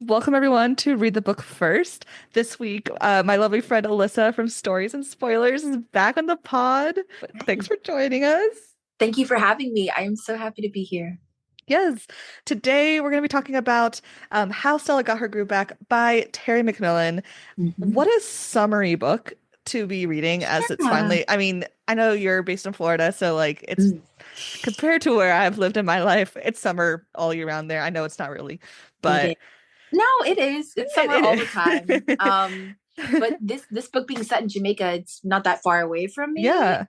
Welcome everyone to Read the Book First. This week, my lovely friend Alyssa from Stories and Spoilers is back on the pod. Thanks Hi. for joining us. Thank you for having me. I am so happy to be here. Yes, today we're going to be talking about How Stella Got Her Groove Back by Terry McMillan. Mhm. What a summary book to be reading as it's Yeah. finally, I mean, I know you're based in Florida, so like it's Mm, compared to where I've lived in my life, it's summer all year round there. I know it's not really, it is. but No, it is. It's summer all the time. it But is. this book being set in Jamaica, it's not that far away from me. Yeah,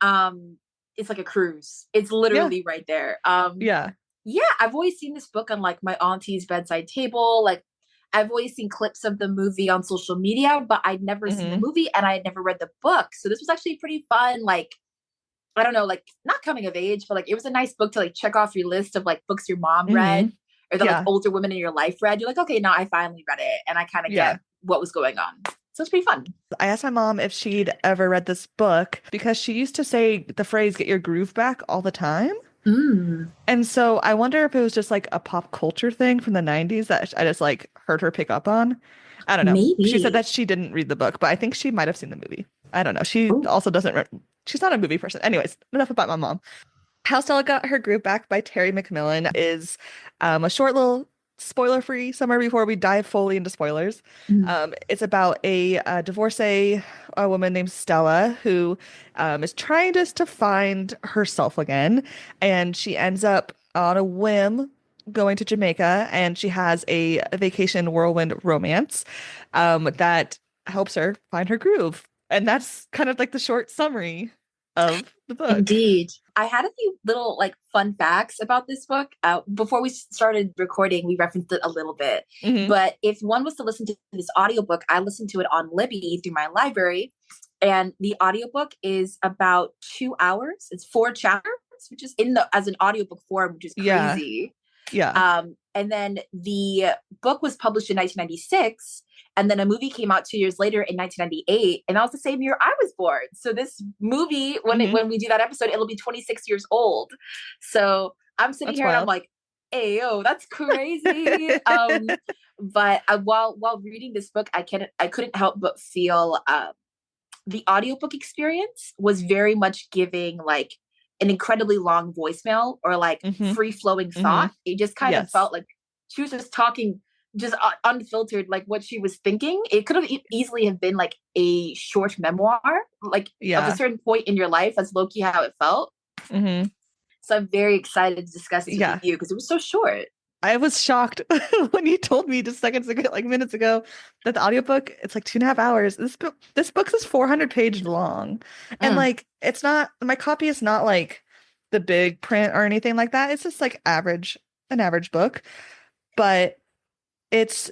It's like a cruise. It's yeah, literally right there. yeah. Yeah, I've always seen this book on like my auntie's bedside table. Like I've always seen clips of the movie on social media, but I'd never seen the Hmm. movie and I had never read the book. So this was actually pretty fun. Like I don't know, like not coming of age, but like it was a nice book to like check off your list of like books your mom Hmm. read or that like Yeah, older women in your life read. You're like, okay, now I finally read it and I kind of get yeah. what was going on. So it's pretty fun. I asked my mom if she'd ever read this book because she used to say the phrase "get your groove back" all the time. Mm, And so I wonder if it was just like a pop culture thing from the 90s that I just like heard her pick up on. I don't know. She said that maybe. she didn't read the book, but I think she might have seen the movie. I don't know. She Oh, also doesn't she's not a movie person. Anyways, enough about my mom. How Stella Got Her Groove Back by Terry McMillan is a short little spoiler-free summary before we dive fully into spoilers. mm, It's about a divorcee, a woman named Stella, who is trying just to find herself again, and she ends up on a whim going to Jamaica, and she has a vacation whirlwind romance that helps her find her groove. And that's kind of like the short summary of the book. indeed. I had a few little like fun facts about this book. Before we started recording, we referenced it a little bit. Hmm. But if one was to listen to this audiobook, I listened to it on Libby through my library. And the audiobook is about 2 hours. It's 4 chapters, which is in the as an audiobook form, which is Yeah. crazy. Yeah. And then the book was published in 1996, and then a movie came out 2 years later in 1998, and that was the same year I was born. So this movie, Hmm. when we do that episode, it'll be 26 years old. So I'm sitting That's here and I'm wild. like, "Hey, yo, that's crazy." But while reading this book, I couldn't help but feel the audiobook experience was very much giving like an incredibly long voicemail or like Hmm. free flowing Hmm. thought. It just kind of Yes. felt like she was just talking just unfiltered like what she was thinking. It could have easily have been like a short memoir like of a Yeah. certain point in your life. That's low-key how it felt. Hmm. So I'm very excited to discuss this with Yeah. you because it was so short. I was shocked when you told me just seconds ago, like minutes ago, that the audiobook, it's like 2.5 hours. This book is 400 page long. And Mm. like it's not my copy is not like the big print or anything like that. It's just like an average book. But it's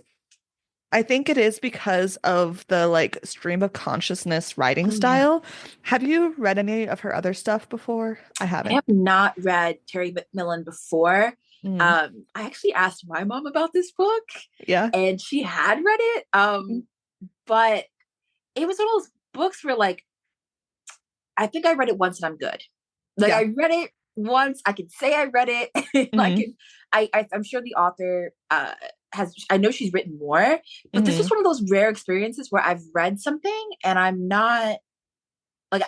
I think it is because of the like stream of consciousness writing Oh yeah. style. Have you read any of her other stuff before? I I haven't. have not read Terry McMillan before. Mm. I actually asked my mom about this book, Yeah. and she had read it. Mhm. But it was one of those books where, like, I think I read it once and I'm good. Like, I Yeah. read it once. I can say I read it. Like, Hmm. I'm sure the author has. I know she's written more, but this was Hmm. one of those rare experiences where I've read something and I'm not like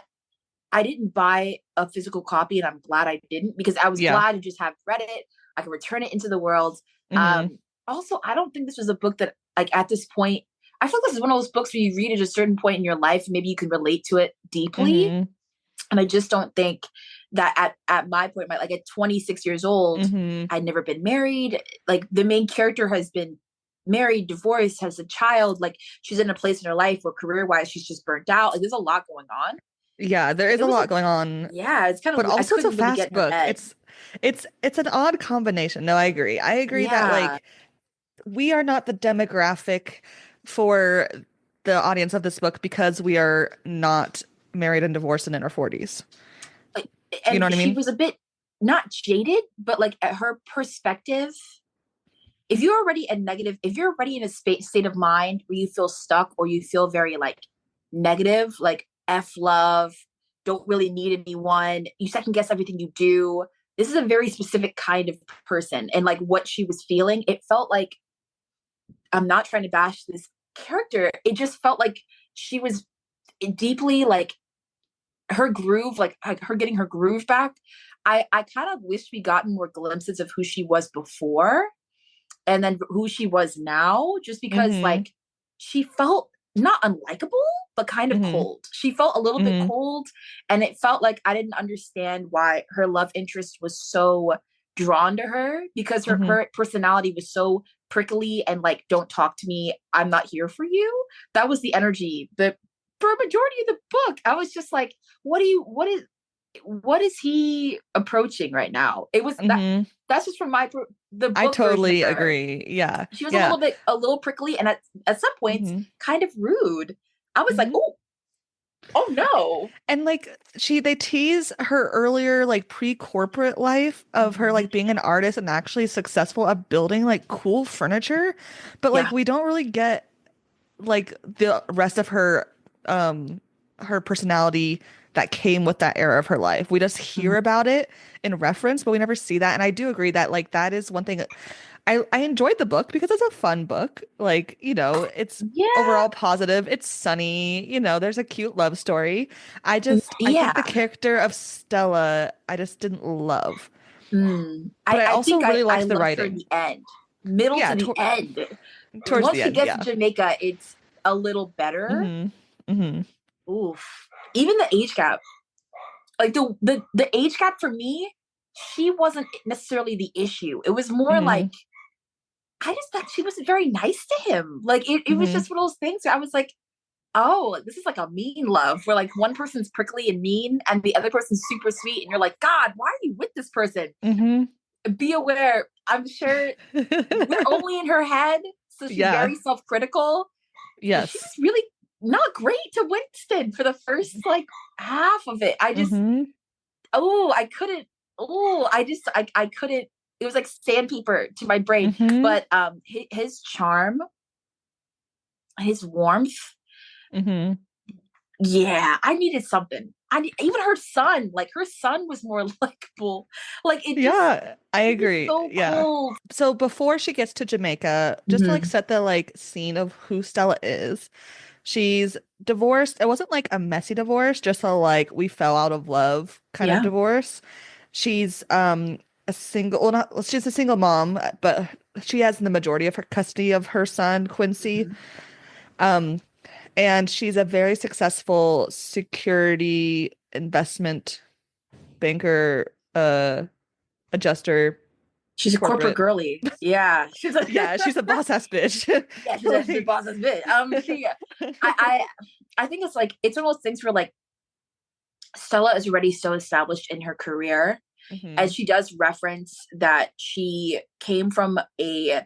I didn't buy a physical copy, and I'm glad I didn't because I was Yeah. glad to just have read it. I can return it into the world. Hmm. Also, I don't think this was a book that, like, at this point, I feel like this is one of those books where you read at a certain point in your life, and maybe you can relate to it deeply. Hmm. And I just don't think that at my point, my like at 26 years old, Hmm. I'd never been married. Like the main character has been married, divorced, has a child. Like she's in a place in her life where career wise she's just burnt out. Like there's a lot going on. Yeah, there And is it a was lot going on, yeah, it's kind but of I also it's a couldn't really get fast in her book. head. It's an odd combination. No, I agree. I agree that Yeah. like we are not the demographic for the audience of this book because we are not married and divorced and in our 40s. Like, You know and what I she mean? was a bit not jaded, but like at her perspective, if you're already in a state of mind where you feel stuck or you feel very like negative, like F love, don't really need anyone, you second guess everything you do. This is a very specific kind of person. And like what she was feeling, it felt like I'm not trying to bash this character. It just felt like she was deeply like her groove, like her getting her groove back. I kind of wish we gotten more glimpses of who she was before and then who she was now, just because Mm-hmm. like she felt not unlikable, but kind of Mm-hmm. cold. She felt a little bit Mm-hmm. cold, and it felt like I didn't understand why her love interest was so drawn to her, because Mm-hmm. her personality was so prickly and like, don't talk to me, I'm not here for you. That was the energy. But for a majority of the book, I was just like, what is he approaching right now? It was that Mm-hmm. that's just from the I book version of totally her. agree. Yeah. She was Yeah. a little prickly, and at some points Mm-hmm. kind of rude. I was like, Mm-hmm. oh no. And like they tease her earlier like pre-corporate life of her Mhm. like being an artist and actually successful at building like cool furniture, but Yeah. like we don't really get like the rest of her personality that came with that era of her life. We just Mhm. hear about it in reference, but we never see that. And I do agree that like that is one thing I enjoyed the book because it's a fun book. Like, it's Yeah. overall positive. It's sunny, there's a cute love story. I think the Yeah. character of Stella, I just didn't love. But I I also think really I liked the loved her in writing. the end, middle Yeah, to the end. towards Once the she end, gets to yeah. Jamaica, it's a little better. Hmm. Hmm. Oof. Even the age gap, like the age gap for me, she wasn't necessarily the issue. It was more like Hmm. I just thought she wasn't very nice to him. Like it was Hmm. just one of those things where I was like, oh, like, this is like a mean love where like one person's prickly and mean and the other person's super sweet. And you're like, God, why are you with this person? Hmm. Be aware. I'm sure we're only in her head. So she's Yeah. very self critical. She was Yes. really not great to Winston for the first like half of it. Hmm. I couldn't, I couldn't. It was like sandpaper to my brain. Hmm. But his charm, his warmth, Hmm. yeah, I needed something. Even her son was more likable. Like it just, Yeah, I he was agree. so Yeah. cold. So before she gets to Jamaica, just to like Mhm. set the like scene of who Stella is, she's divorced. It wasn't like a messy divorce, just a like we fell out of love kind of Yeah. divorce. She's a single, well, not, well, she's a single mom, but she has the majority of her custody of her son, Quincy. Mhm. Um, and she's a very successful security investment banker, adjuster, She's a corporate corporate. girly. Yeah, she's a Yeah, she's a boss ass bitch. yeah, she's a Like, boss bit. I I think it's like it's one of those things where like Stella is already so established in her career, and hmm. she does reference that she came from a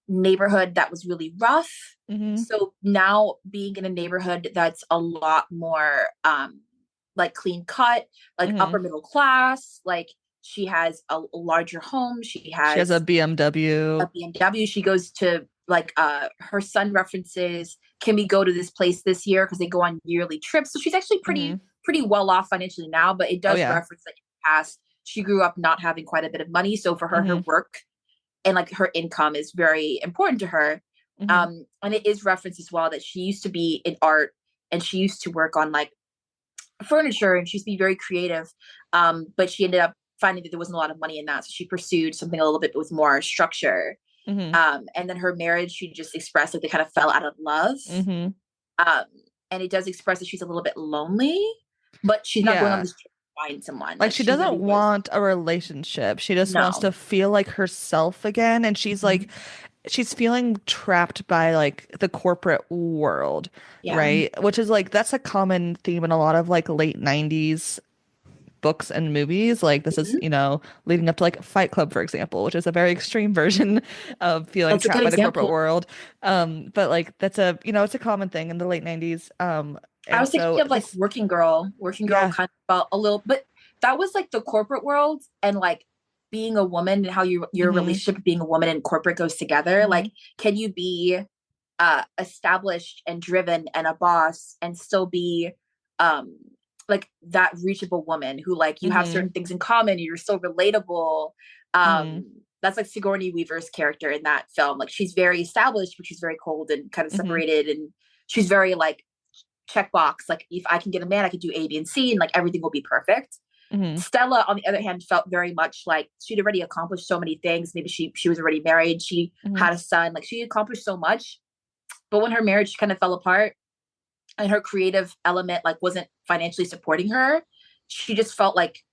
neighborhood that was really rough. Hmm. So now being in a neighborhood that's a lot more like clean cut, like upper Hmm. middle class, like she has a larger home, she She has a has a BMW. BMW. She goes to like her son references, can we go to this place this year? Because they go on yearly trips. So she's actually Hmm. pretty well off financially now, but it Oh does yeah. reference that in the past she grew up not having quite a bit of money. So for her, her Hmm. work and like her income is very important to her. Hmm. And it is referenced as well that she used to be in art and she used to work on like furniture and she used to be very creative. But she ended up finding that there wasn't a lot of money in that. So she pursued something a little bit with more structure. Hmm. And then her marriage, she just expressed like they kind of fell out of love. Hmm. Um, and it does express that she's a little bit lonely, but she's not going on Yeah. this trip to find someone. Like Like she she doesn't really was want a relationship. She just wants no. to feel like herself again. And Mhm. she's feeling trapped by like the corporate world, Yeah. right? Which is like that's a common theme in a lot of like late 90s books and movies. Like this is, Mhm. leading up to like Fight Club, for example, which is a very extreme version of feeling That's a trapped good by the corporate example. world. But like that's it's a common thing in the late 90s. I And was so thinking of like this, Working Girl yeah. kind of felt a little, but that was like the corporate world and like being a woman and how your Hmm. relationship with being a woman and corporate goes together. Hmm. Like, can you be established and driven and a boss and still be um like that reachable woman who like you have Hmm. certain things in common, you're so relatable. Hmm. that's like Sigourney Weaver's character in that film. Like she's very established, but she's very cold and kind of Hmm. separated, and she's very like checkbox. Like if I can get a man, I could do A, B, and C, and like everything will be perfect. Hmm. Stella, on the other hand, felt very much like she'd already accomplished so many things. Maybe she was already married. She Hmm. had a son. Like she accomplished so much. But when her marriage kind of fell apart and her creative element like wasn't financially supporting her, she just felt like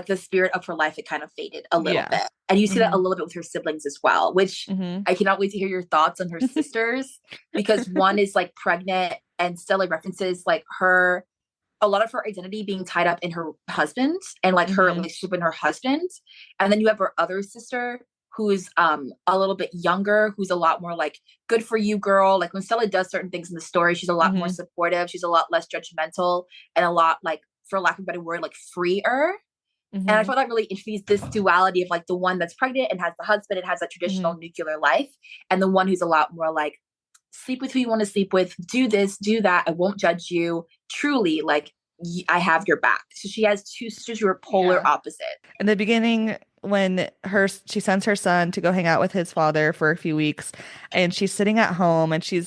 the spirit of her life it kind of faded a little Yeah. bit. And you see that a Hmm. little bit with her siblings as well, which Hmm. I cannot wait to hear your thoughts on her sisters because one is like pregnant and Stella references like her a lot of her identity being tied up in her husband and like her Hmm. relationship with her husband. And then you have her other sister who's a little bit younger, who's a lot more like good for you girl. Like when Stella does certain things in the story, she's a lot more Hmm. supportive, she's a lot less judgmental and a lot like for lack of a better word, like freer. And I Hmm. thought that really introduced this duality of like the one that's pregnant and has the husband and has that Hmm. traditional nuclear life, and the one who's a lot more like sleep with who you want to sleep with, do this, do that. I won't judge you. Truly, like I have your back. So she has two sisters who are polar Yeah. opposite. In the beginning, when she sends her son to go hang out with his father for a few weeks, and she's sitting at home, and she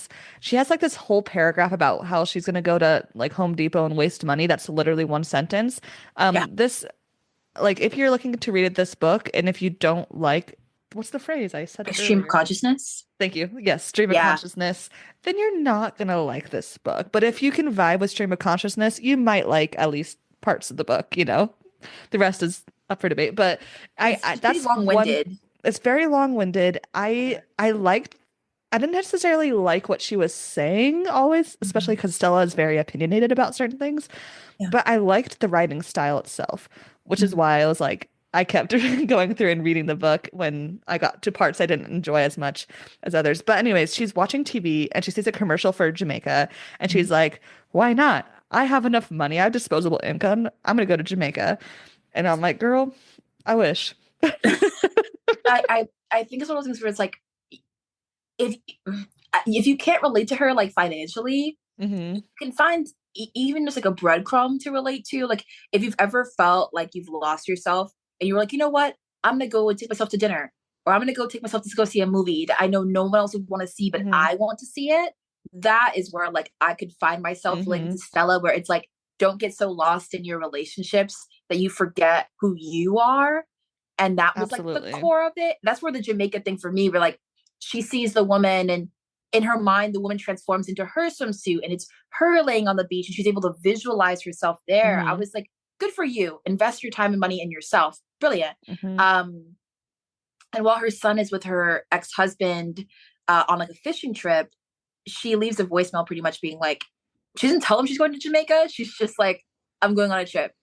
has like this whole paragraph about how she's gonna go to like Home Depot and waste money. That's literally one sentence. Yeah. This like if you're looking to read this book, and if you don't like, what's the phrase? I said it Extreme earlier. consciousness. Thank you. Yes, stream of Yeah. consciousness. Then you're not gonna like this book. But if you can vibe with stream of consciousness, you might like at least parts of the book, you know? The rest is up for debate. But I It's pretty that's long one winded. it's very long-winded. I didn't necessarily like what she was saying always, especially Mm-hmm. because Stella is very opinionated about certain things. Yeah. But I liked the writing style itself, which is Mm-hmm. why I was like, I kept going through and reading the book when I got to parts I didn't enjoy as much as others. But anyways, she's watching TV and she sees a commercial for Jamaica and she's like, why not? I have enough money. I have disposable income. I'm gonna go to Jamaica. And I'm like, girl, I wish. I think it's one of those things where it's like if if you can't relate to her like financially, Hmm. you can find even just like a breadcrumb to relate to. Like if you've ever felt like you've lost yourself and you're like, you know what, I'm gonna go and take myself to dinner, or I'm gonna go take myself to go see a movie that I know no one else would want to see, but Hmm. I want to see it. That is where like I could find myself relating Hmm. to Stella, where it's like, don't get so lost in your relationships that you forget who you are. And that was like the Absolutely. core of it. That's where the Jamaica thing for me, where like she sees the woman and in her mind, the woman transforms into her swimsuit and it's her laying on the beach and she's able to visualize herself there. I Hmm. was like, good for you. Invest your time and money in yourself. Brilliant. Hmm. Um, and while her son is with her ex-husband on like a fishing trip, she leaves a voicemail pretty much being like, she doesn't tell him she's going to Jamaica. She's just like, I'm going on a trip.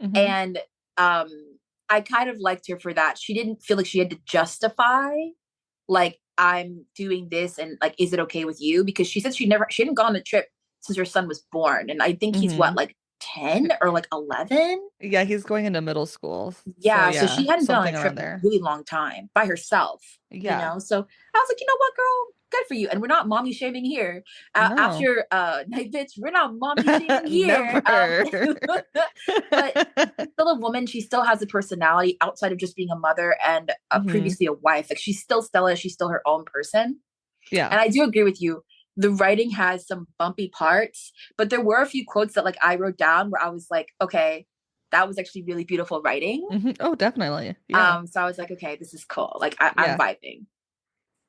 Hmm. And um, I kind of liked her for that. She didn't feel like she had to justify like I'm doing this and like is it okay with you? Because she said she hadn't gone on a trip since her son was born. And I think he's what, Hmm. like 10 or like 11? Yeah, he's going into middle school. So Yeah, so yeah, she hadn't been on a something trip around in a there. really long time by herself, you Yeah. know? So I was like, you know what, girl? Good for you. And we're not mommy shaming here. No. After Night Bitch, we're not mommy shaming here. Never. But she's still a woman. She still has a personality outside of just being a mother and Hmm. previously a wife. Like she's still Stella. She's still her own person. Yeah. And I do agree with you. The writing has some bumpy parts, but there were a few quotes that like I wrote down where I was like, okay, that was actually really beautiful writing. Hmm. Oh, definitely. Yeah. So I was like, okay, this is cool. Like I'm Yeah. vibing.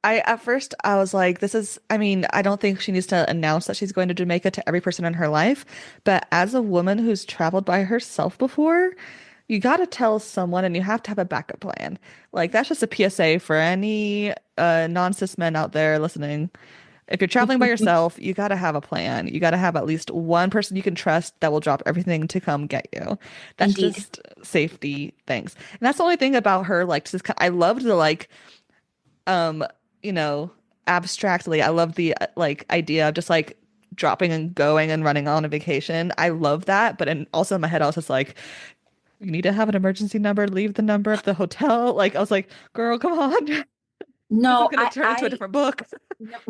I at first I was like, this is, I mean, I don't think she needs to announce that she's going to Jamaica to every person in her life, but as a woman who's traveled by herself before, you got to tell someone and you have to have a backup plan. Like that's just a PSA for any non-cis men out there listening. If you're traveling by yourself, you got to have a plan. You got to have at least one person you can trust that will drop everything to come get you. That's Indeed. just safety things. And that's the only thing about her, like, just I loved the like um, you know, abstractly, I love the like idea of just like dropping and going and running on a vacation. I love that, but also in my head, I was just like, you need to have an emergency number, leave the number of the hotel. Like, I was like, girl, come on. This is No, gonna turn into a different book.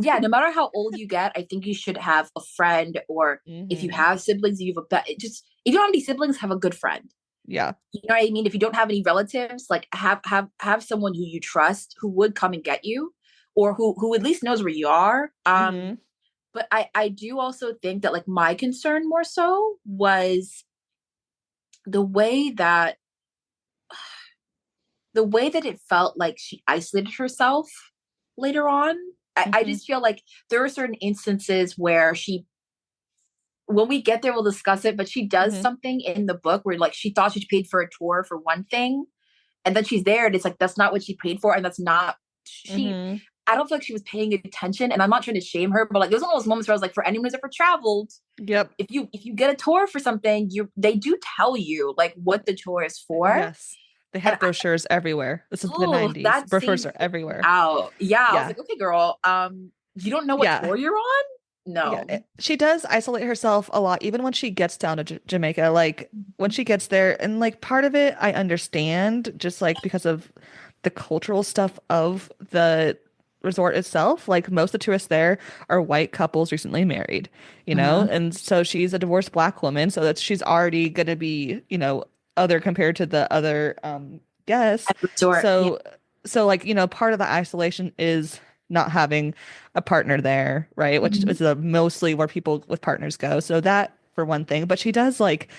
yeah, no matter how old you get, I think you should have a friend, or if you Hmm. have siblings, you have just if you don't have any siblings, have a good friend. Yeah. You know what I mean? If you don't have any relatives, like have someone who you trust who would come and get you, or who at least knows where you are. Mm-hmm. But I do also think that like my concern more so was the way that it felt like she isolated herself later on. I Mm-hmm. just feel like there are certain instances where she, when we get there, we'll discuss it, but she does Mm-hmm. something in the book where like she thought she paid for a tour for one thing, and then she's there and it's like that's not what she paid for, and that's not she. Mm-hmm. I don't feel like she was paying attention, and I'm not trying to shame her, but like there's one of those moments where I was like, for anyone who's ever traveled, Yep. if you get a tour for something, they do tell you like what the tour is for. Yes. They And have brochures everywhere. This is the oh, 90s. that Brochures scene are freaked me everywhere. out. Yeah, I was Yeah. like, okay, girl, you don't know what Yeah. tour you're on? Yeah. No. She does isolate herself a lot, even when she gets down to Jamaica. Like when she gets there, and like part of it, I understand, just like because of the cultural stuff of the resort itself. Like most of the tourists there are white couples recently married, Mhm. and so she's a divorced black woman, so that she's already gonna be, other compared to the other guests. At the resort, yeah. So like, part of the isolation is not having a partner there, right? Which Mhm. is mostly where people with partners go. So that for one thing, but she does like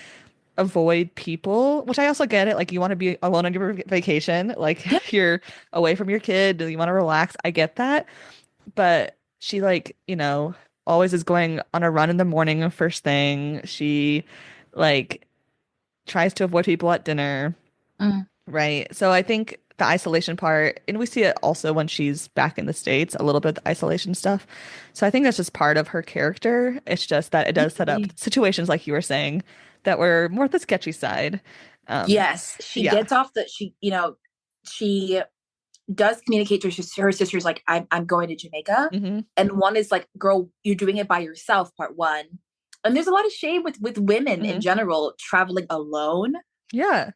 avoid people, which I also get it. Like you want to be alone on your vacation, Yep. like you're away from your kid, you want to relax. I get that. But she like, always is going on a run in the morning first thing. She like tries to avoid people at dinner. Mm. Right. So I think the isolation part, and we see it also when she's back in the States, a little bit of the isolation stuff. So I think that's just part of her character. It's just that it does set up Maybe. situations like you were saying that were more the sketchy side. Um, Yes, she yeah. gets off the she does communicate to her sisters like I'm going to Jamaica, Hmm. and one is like, girl, you're doing it by yourself, part one. And there's a lot of shame with women in Hmm. general traveling alone. Yeah.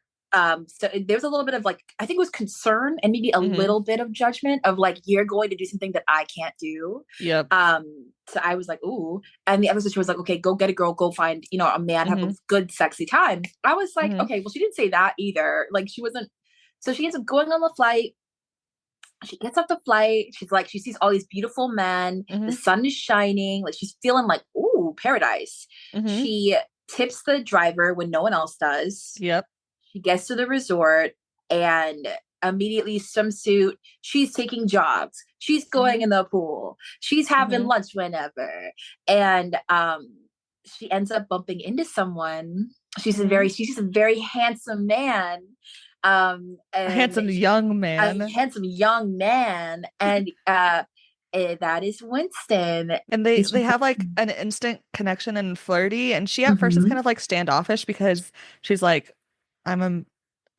So there's a little bit of like, I think it was concern and maybe a Hmm. little bit of judgment of like, you're going to do something that I can't do. Yep. So I was like, ooh. And the other sister was like, okay, go get a girl, go find, a man, have a Hmm. good, sexy time. I was like, Hmm. okay, well, she didn't say that either. Like, she wasn't. So she ends up going on the flight. She gets off the flight. She's like, she sees all these beautiful men. The Hmm. sun is shining. Like, she's feeling like, ooh, paradise. Hmm. She tips the driver when no one else does. Yep. She gets to the resort and immediately swimsuit. She's taking jogs. She's going Hmm. in the pool. She's having Hmm. lunch whenever. And she ends up bumping into someone. Hmm. She's a very handsome man. A And handsome young a man. handsome young man. And that is Winston. And they have like an instant connection and flirty. And she at first is Mhm. kind of like standoffish because she's like, I'm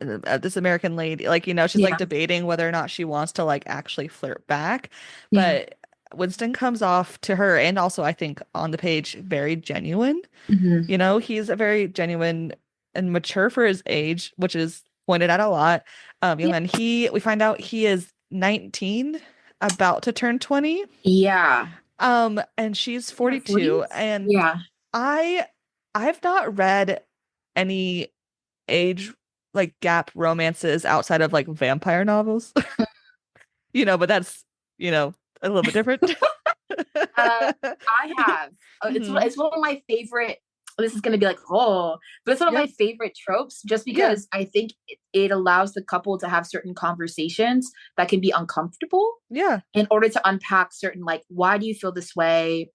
this American lady. Like, she's like Yeah. debating whether or not she wants to like actually flirt back. Yeah. But Winston comes off to her, and also I think on the page, very genuine. Mhm. He's a very genuine and mature for his age, which is pointed out a lot. Young Yeah. man. We find out he is 19, about to turn 20. Yeah. And she's In her 42, 40s? and Yeah. I I've not read any age like gap romances outside of like vampire novels. But that's, a little bit different. I have. Hmm. It's one of my favorite. This is going to be like, oh, but it's one of my Yep. favorite tropes just Yeah. because I think it allows the couple to have certain conversations that can be uncomfortable Yeah. in order to unpack certain, like, why do you feel this way?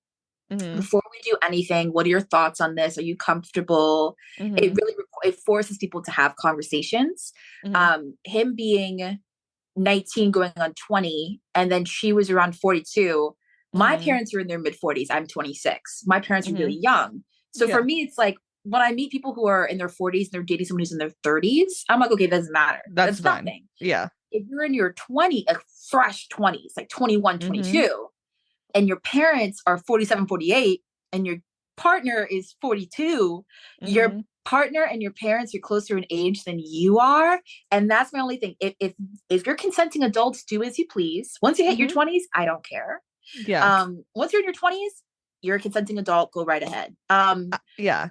Hmm. Before we do anything, what are your thoughts on this? Are you comfortable? It Hmm. really it forces people to have conversations. Hmm. Him being 19 going on 20 and then she was around 42. My Hmm. parents are in their mid 40s. I'm 26. My parents are Hmm. really young. So for Yeah. me it's like when I meet people who are in their 40s and they're dating someone who's in their 30s, I'm like, okay, it doesn't matter. That's That's fine. nothing. Yeah. If you're in your 20, like fresh 20s, like 21, Hmm. 22, and your parents are 47, 48, and your partner is 42, your Hmm. partner and your parents are closer in age than you are. And that's my only thing. If you're consenting adults, do as you please. Once you hit your Hmm. 20s, I don't care. Yeah. Once you're in your 20s, you're a consenting adult, go right ahead. Yeah.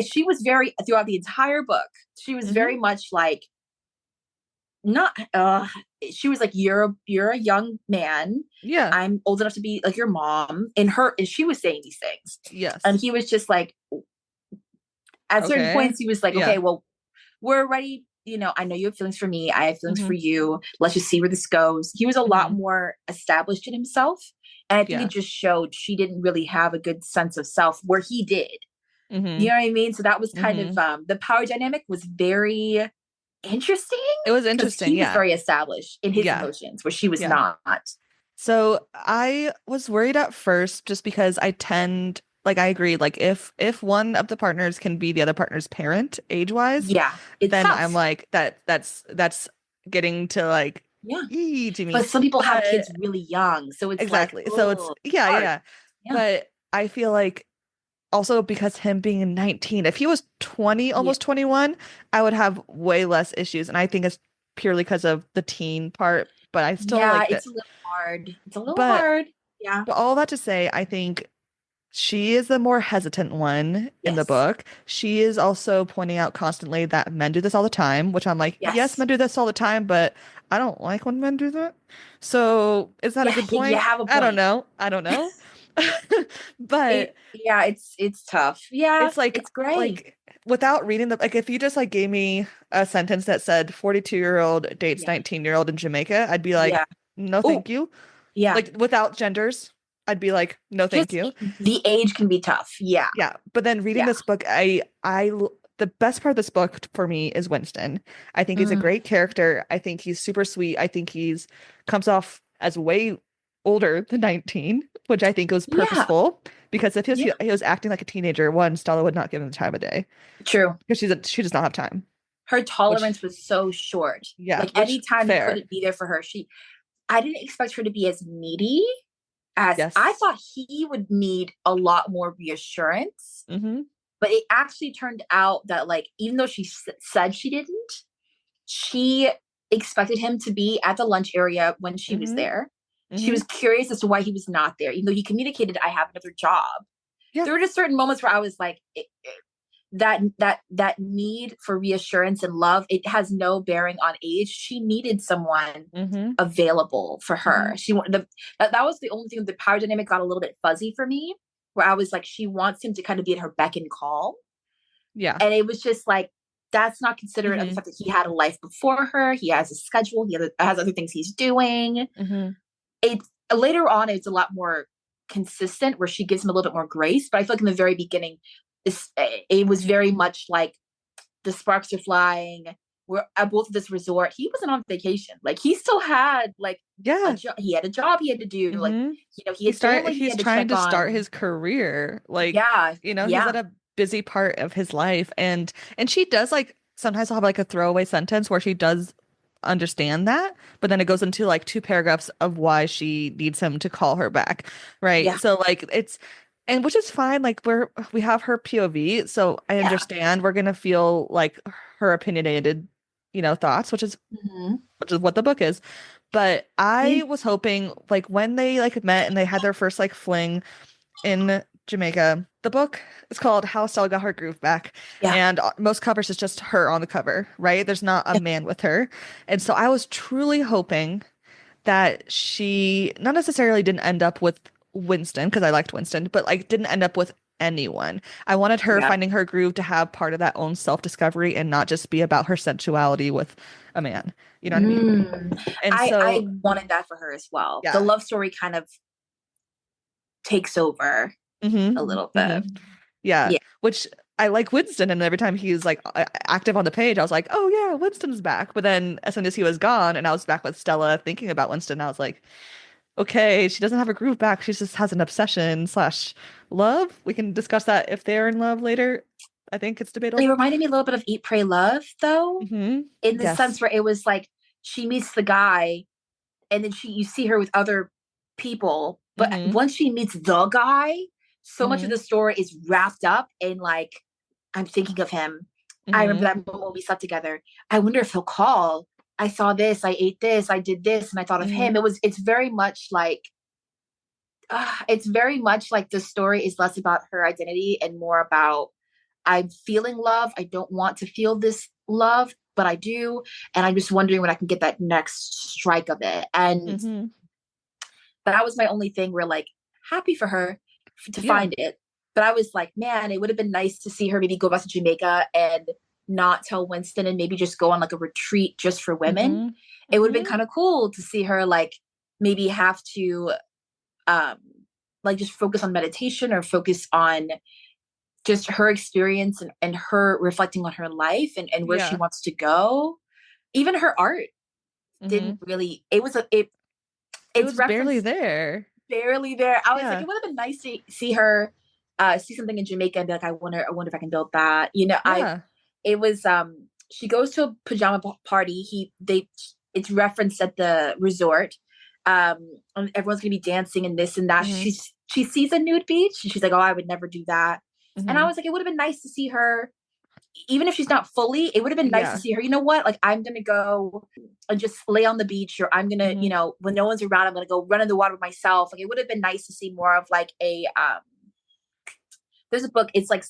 she was very throughout the entire book. She was Hmm. very much like not she was like you're a young man. Yeah. I'm old enough to be like your mom. And she was saying these things. And Yes. he was just like at certain Okay. points he was like, okay, Yeah. well, we're ready. I know you have feelings for me. I have feelings for Hmm. you. Let's just see where this goes. He was a lot Hmm. more established in himself. And I think it Yeah. just showed she didn't really have a good sense of self where he did. You Hmm. know what I mean? So that was kind of Hmm. the power dynamic was very interesting It was because interesting. he was Yeah. very established in his Yeah. emotions where she was Yeah. not. So I was worried at first just because I tend like I agree like if one of the partners can be the other partner's parent age-wise, Yeah, it's then I'm tough. like that's getting to like Yeah. to me. But some people have But kids really young. So it's like, exactly. So it's oh, yeah, yeah, hard. yeah. Yeah. But I feel like also because him being 19, if he was 20, Yeah. almost 21, I would have way less issues. And I think it's purely because of the teen part, but I still Yeah, like that. it's a little hard. It's a little But hard. Yeah. all that to say, I think she is the more hesitant one in the Yes. book. She is also pointing out constantly that men do this all the time, which I'm like, yes, Yes. men do this all the time, but I don't like when men do that. So is that a Yeah, good you point? have a I don't point. know. I don't know. But Yeah, it's tough. Yeah, it's like it's great. like without reading the like if you just like gave me a sentence that said 42-year-old dates Yeah. 19-year-old in Jamaica, I'd be like, Yeah. no, Oh, thank you. yeah. Like without genders, I'd be like, no, thank Just you. the age can be tough. Yeah. Yeah, but then reading Yeah. this book, the best part of this book for me is Winston. I think he's a Mm, great character. I think he's super sweet. I think he's comes off as way older than 19, which I think was yeah. purposeful because if Yeah. he was acting like a teenager, one, Stella would not give him the time of day True. because she does not have time. Her Which tolerance was so short. yeah, Like which anytime he fair. couldn't be there for her, I didn't expect her to be as needy as I Yes. thought he would need a lot more reassurance. Mm-hmm. But it actually turned out that, like, even though she said she didn't, she expected him to be at the lunch area when she was Mm-hmm. there. She Mm-hmm. was curious as to why he was not there, even though he communicated, I have another job. Yeah. There were just certain moments where I was like, that need for reassurance and love, it has no bearing on age. She needed someone Mm-hmm. available for Mm-hmm. her. She wanted that was the only thing. The power dynamic got a little bit fuzzy for me, where I was like, she wants him to kind of be at her beck and call, Yeah. and it was just like that's not considerate of the Mm-hmm. fact that he had a life before her. He has a schedule. Has other things he's doing. Mm-hmm. It's later on. It's a lot more consistent where she gives him a little bit more grace. But I feel like in the very beginning, it was very much like the sparks are flying. We're at both of this resort. He wasn't on vacation. Like he still had like a Yeah. job. He had a job he had to do. Like Mm-hmm. he had family he He's had to trying check to start on. his career. Like, Yeah, he's at yeah, a busy part of his life and she does like sometimes I'll have like a throwaway sentence where she does understand that, but then it goes into like two paragraphs of why she needs him to call her back. Right. yeah, So like it's and which is fine. Like we have her POV, so I yeah. understand we're gonna feel like her opinionated, thoughts, Mm-hmm. which is what the book is. But I was hoping like when they like met and they had their first like fling in Jamaica, the book is called How Stella Got Her Groove Back. Yeah, And most covers is just her on the cover, right? There's not a yeah, man with her. And so I was truly hoping that she not necessarily didn't end up with Winston, because I liked Winston, but like didn't end up with anyone. I wanted her yeah. finding her groove to have part of that own self-discovery and not just be about her sensuality with a man. You know what I mean? Mm. And I so, wanted that for her as well. The yeah. love story kind of takes over a Hmm. little Hmm. bit. Yeah. Yeah. Which I like Winston, and every time he's like active on the page, I was like, oh yeah, Winston's back. But then as soon as he was gone and I was back with Stella thinking about Winston, I was like, okay, she doesn't have a groove back. She just has an obsession slash love. We can discuss that if they're in love later. I think it's It debatable. reminded me a little bit of Eat, Pray, Love, though, Hmm. in the sense Yes. where it was like she meets the guy and then you see her with other people, but Hmm. once she meets the guy, so much of Hmm. the story is wrapped up in like, I'm thinking of him. I remember Hmm. that moment when we slept together. I wonder if he'll call. I saw this, I ate this, I did this, and I thought of him. Hmm. It's very much like it's very much like the story is less about her identity and more about I'm feeling love. I don't want to feel this love, but I do. And I'm just wondering when I can get that next strike of it. And Mm-hmm. that was my only thing where like happy for her to Yeah. find it. But I was like, man, it would have been nice to see her maybe go back to Jamaica and not tell Winston and maybe just go on like a retreat just for women. Mm-hmm. It would have been Mm-hmm. kind of cool to see her like maybe have to um like just focus on meditation or focus on just her experience and her reflecting on her life and where she Yeah. wants to go. Even her art Mm-hmm. didn't really it was a It it's was barely referenced there. barely there. I was like, Yeah. it would have been nice to see her see something in Jamaica and be like, I wonder if I can build that. You know, I Yeah. it was she goes to a pajama party. It's referenced at the resort. And everyone's gonna be dancing and this and that. Mm-hmm. She sees a nude beach and she's like, oh, I would never do that. And I Mm-hmm. was like, it would have been nice to see her even if she's not fully, it would have been nice to Yeah. see her. You know what? Like, I'm gonna go and just lay on the beach, or I'm gonna, Mm-hmm. when no one's around, I'm gonna go run in the water myself. Like, it would have been nice to see more of like a there's a book. It's like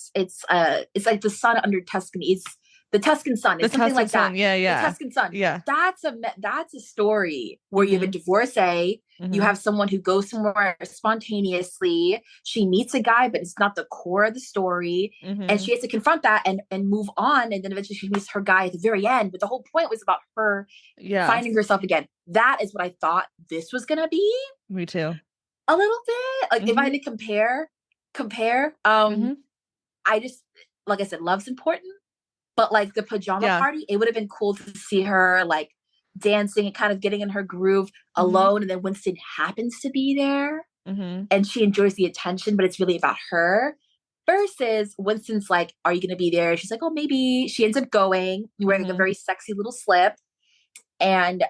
the sun under Tuscany. It's the Tuscan sun. The It's something Tuscan like that. Sun. Yeah, The yeah. Tuscan sun. Yeah. That's a story where you have a Mm-hmm. divorcee. You Mm-hmm. have someone who goes somewhere spontaneously. She meets a guy, but it's not the core of the story, and Mm-hmm. she has to confront that and move on. And then eventually she meets her guy at the very end. But the whole point was about her Yeah. finding herself again. That is what I thought this was gonna be Me too. a little bit. Like if I had Mm-hmm. to compare, Mm-hmm. I just like I said, love's important, but like the pajama Yeah. party, it would have been cool to see her like dancing and kind of getting in her groove Mm-hmm. alone, and then Winston happens to be there Mm-hmm. and she enjoys the attention, but it's really about her. Versus Winston's like, are you gonna be there? She's like, oh, maybe. She ends up going, wearing like a Mm-hmm. very sexy little slip, and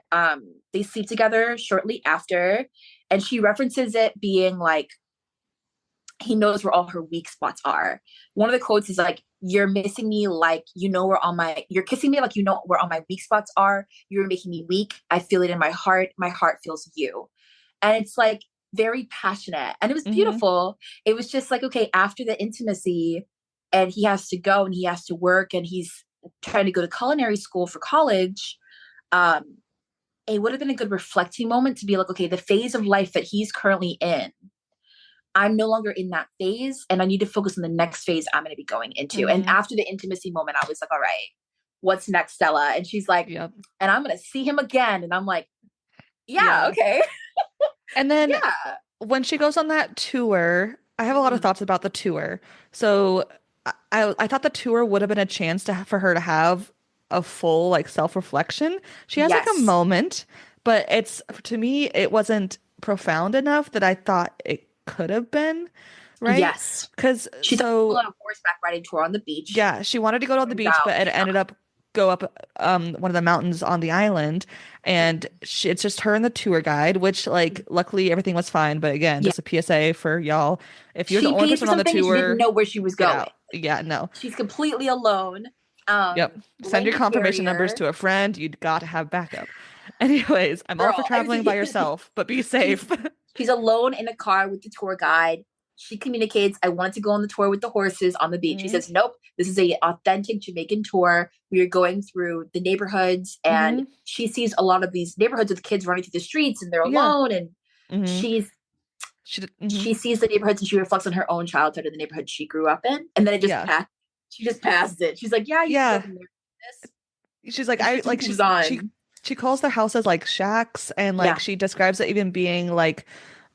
they sleep together shortly after. And she references it being like he knows where all her weak spots are. One of the quotes is like, you're missing me like you know where all my you're kissing me like you know where all my weak spots are. You're making me weak. I feel it in my heart. My heart feels you. And it's like very passionate. And it was Mm-hmm. beautiful. It was just like, okay, after the intimacy, and he has to go and he has to work and he's trying to go to culinary school for college. Um, it would have been a good reflecting moment to be like, okay, the phase of life that he's currently in, I'm no longer in that phase and I need to focus on the next phase I'm going to be going into. And Mm-hmm. after the intimacy moment, I was like, all right, what's next, Stella? And she's like, Yep. and I'm going to see him again. And I'm like, yeah, Yeah. okay. And then Yeah. when she goes on that tour, I have a lot of Mm-hmm. thoughts about the tour. So I thought the tour would have been a chance for her to have a full like self-reflection. She has like a Yes. moment, but it's to me it wasn't profound enough that I thought it could have been, right? Yes. Because She thought she so on a horseback riding tour on the beach. yeah, she wanted to go to the Turns beach, out, but it ended up go up one of the mountains on the island, and it's just her and the tour guide. Which like luckily everything was fine. But again, yeah. just a PSA for y'all: if you're the She only paid for person on the something and she didn't tour, know where she was get going. out. Yeah, no. She's completely alone. Yep. Send your Blanket confirmation numbers carrier. to a friend. You'd got to have backup. Anyways, I'm all for Girl, I was traveling by yourself, but be she's safe. she's alone in a car with the tour guide. She communicates, I wanted to go on the tour with the horses on the beach. He Hmm. says, nope, this is a authentic Jamaican tour. We are going through the neighborhoods, and Hmm. she sees a lot of these neighborhoods with kids running through the streets and they're Yeah. alone. And Hmm. she's Hmm. she sees the neighborhoods and she reflects on her own childhood and the neighborhood she grew up in. And then it just Yeah. passed. She just passed it. She's like, yeah, I used to grow up Yeah. in this. She's like And she I just like moves on. she calls their houses like shacks, and like Yeah. she describes it even being like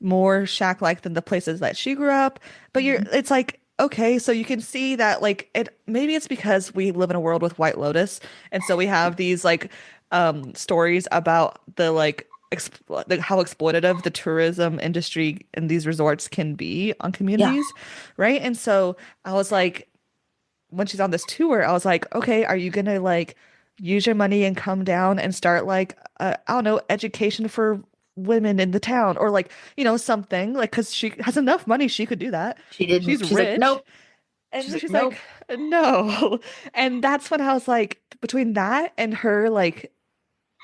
more shack like than the places that she grew up. But you're Mhm. it's like okay, so you can see that like it maybe it's because we live in a world with White Lotus, and so we have these like stories about the like how exploitative the tourism industry and these resorts can be on Yeah. communities, right? And so I was like when she's on this tour, I was like, okay, are you gonna like use your money and come down and start like I don't know, education for women in the town or like, something like because she has enough money, she could do that. She didn't. She's She's like, rich. nope. And She's then like, she's like, nope. no. And that's when I was like, between that and her like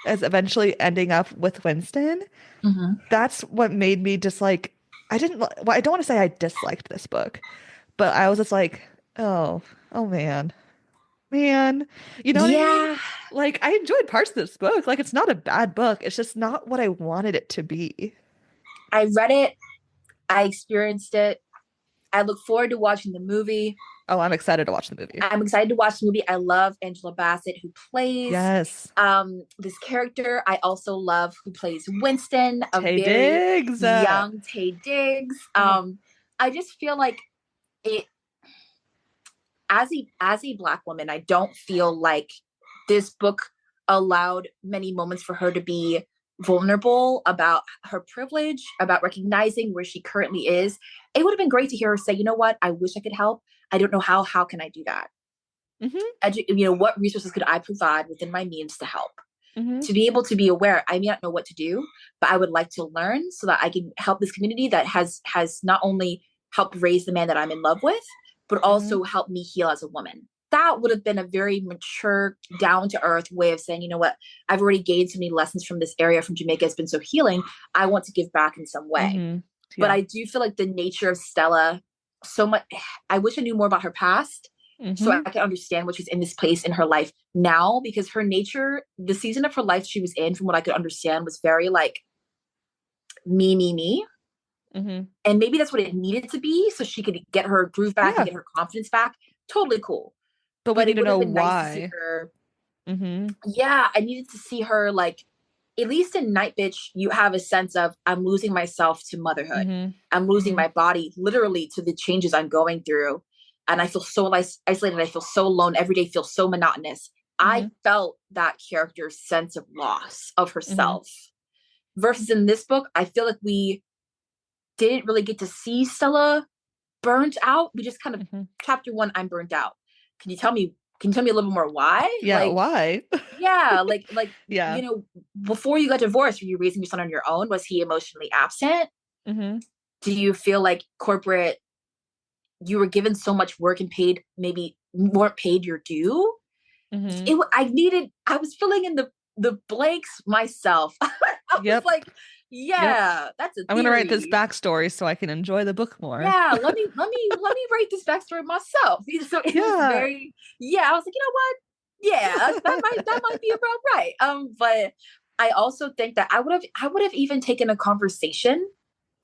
as eventually ending up with Winston, Mm-hmm. that's what made me just like I didn't well, I don't want to say I disliked this book, but I was just like, oh, Oh man. Man. You know what I mean? Yeah, Like I enjoyed parts of this book. Like it's not a bad book. It's just not what I wanted it to be. I read it. I experienced it. I look forward to watching the movie. Oh, I'm excited to watch the movie. I'm excited to watch the movie. I love Angela Bassett, who plays Yes. this character. I also love who plays Winston, a Tay very Diggs. young Tay Diggs. Oh. I just feel like it as a black woman, I don't feel like this book allowed many moments for her to be vulnerable about her privilege, about recognizing where she currently is. It would have been great to hear her say, you know what, I wish I could help. I don't know how can I do that? Hmm. What resources could I provide within my means to help? Hmm. To be able to be aware, I may not know what to do, but I would like to learn so that I can help this community that has not only helped raise the man that I'm in love with, but Hmm. also help me heal as a woman. That would have been a very mature, down to earth way of saying, you know what, I've already gained so many lessons from this area from Jamaica. It's been so healing. I want to give back in some way. Hmm. But Yeah. I do feel like the nature of Stella, so much, I wish I knew more about her past so Hmm. I can understand what she's in this place in her life now, because her nature, the season of her life she was in, from what I could understand, was very like me. Hmm. And maybe that's what it needed to be so she could get her groove back and Yeah. get her confidence back. Totally cool. But we But need it to would know have been nice to see why. her. Hmm. Yeah, I needed to see her like, at least in Night Bitch, you have a sense of I'm losing myself to motherhood. Hmm. I'm losing Hmm. my body literally to the changes I'm going through. And I feel so isolated. I feel so alone. Every day feels so monotonous. I Hmm. felt that character's sense of loss of Hmm. herself. Versus in this book, I feel like we didn't really get to see Stella burnt out. We just kind of, Hmm. chapter one, I'm burnt out. Can you tell me? Can you tell me a little more why? Yeah, Like, why? yeah, Yeah. before you got divorced, were you raising your son on your own? Was he emotionally absent? Hmm. Do you feel like corporate, you were given so much work and paid, maybe weren't paid your due? Hmm. I was filling in the blanks myself. I was Yep. like, Yep. yeah, that's a I'm gonna write this theory. backstory so I can enjoy the book more. Yeah, let me write this backstory myself. So it was Yeah. very, yeah, I was like, you know what? Yeah, that might be about right. But I also think that I would have even taken a conversation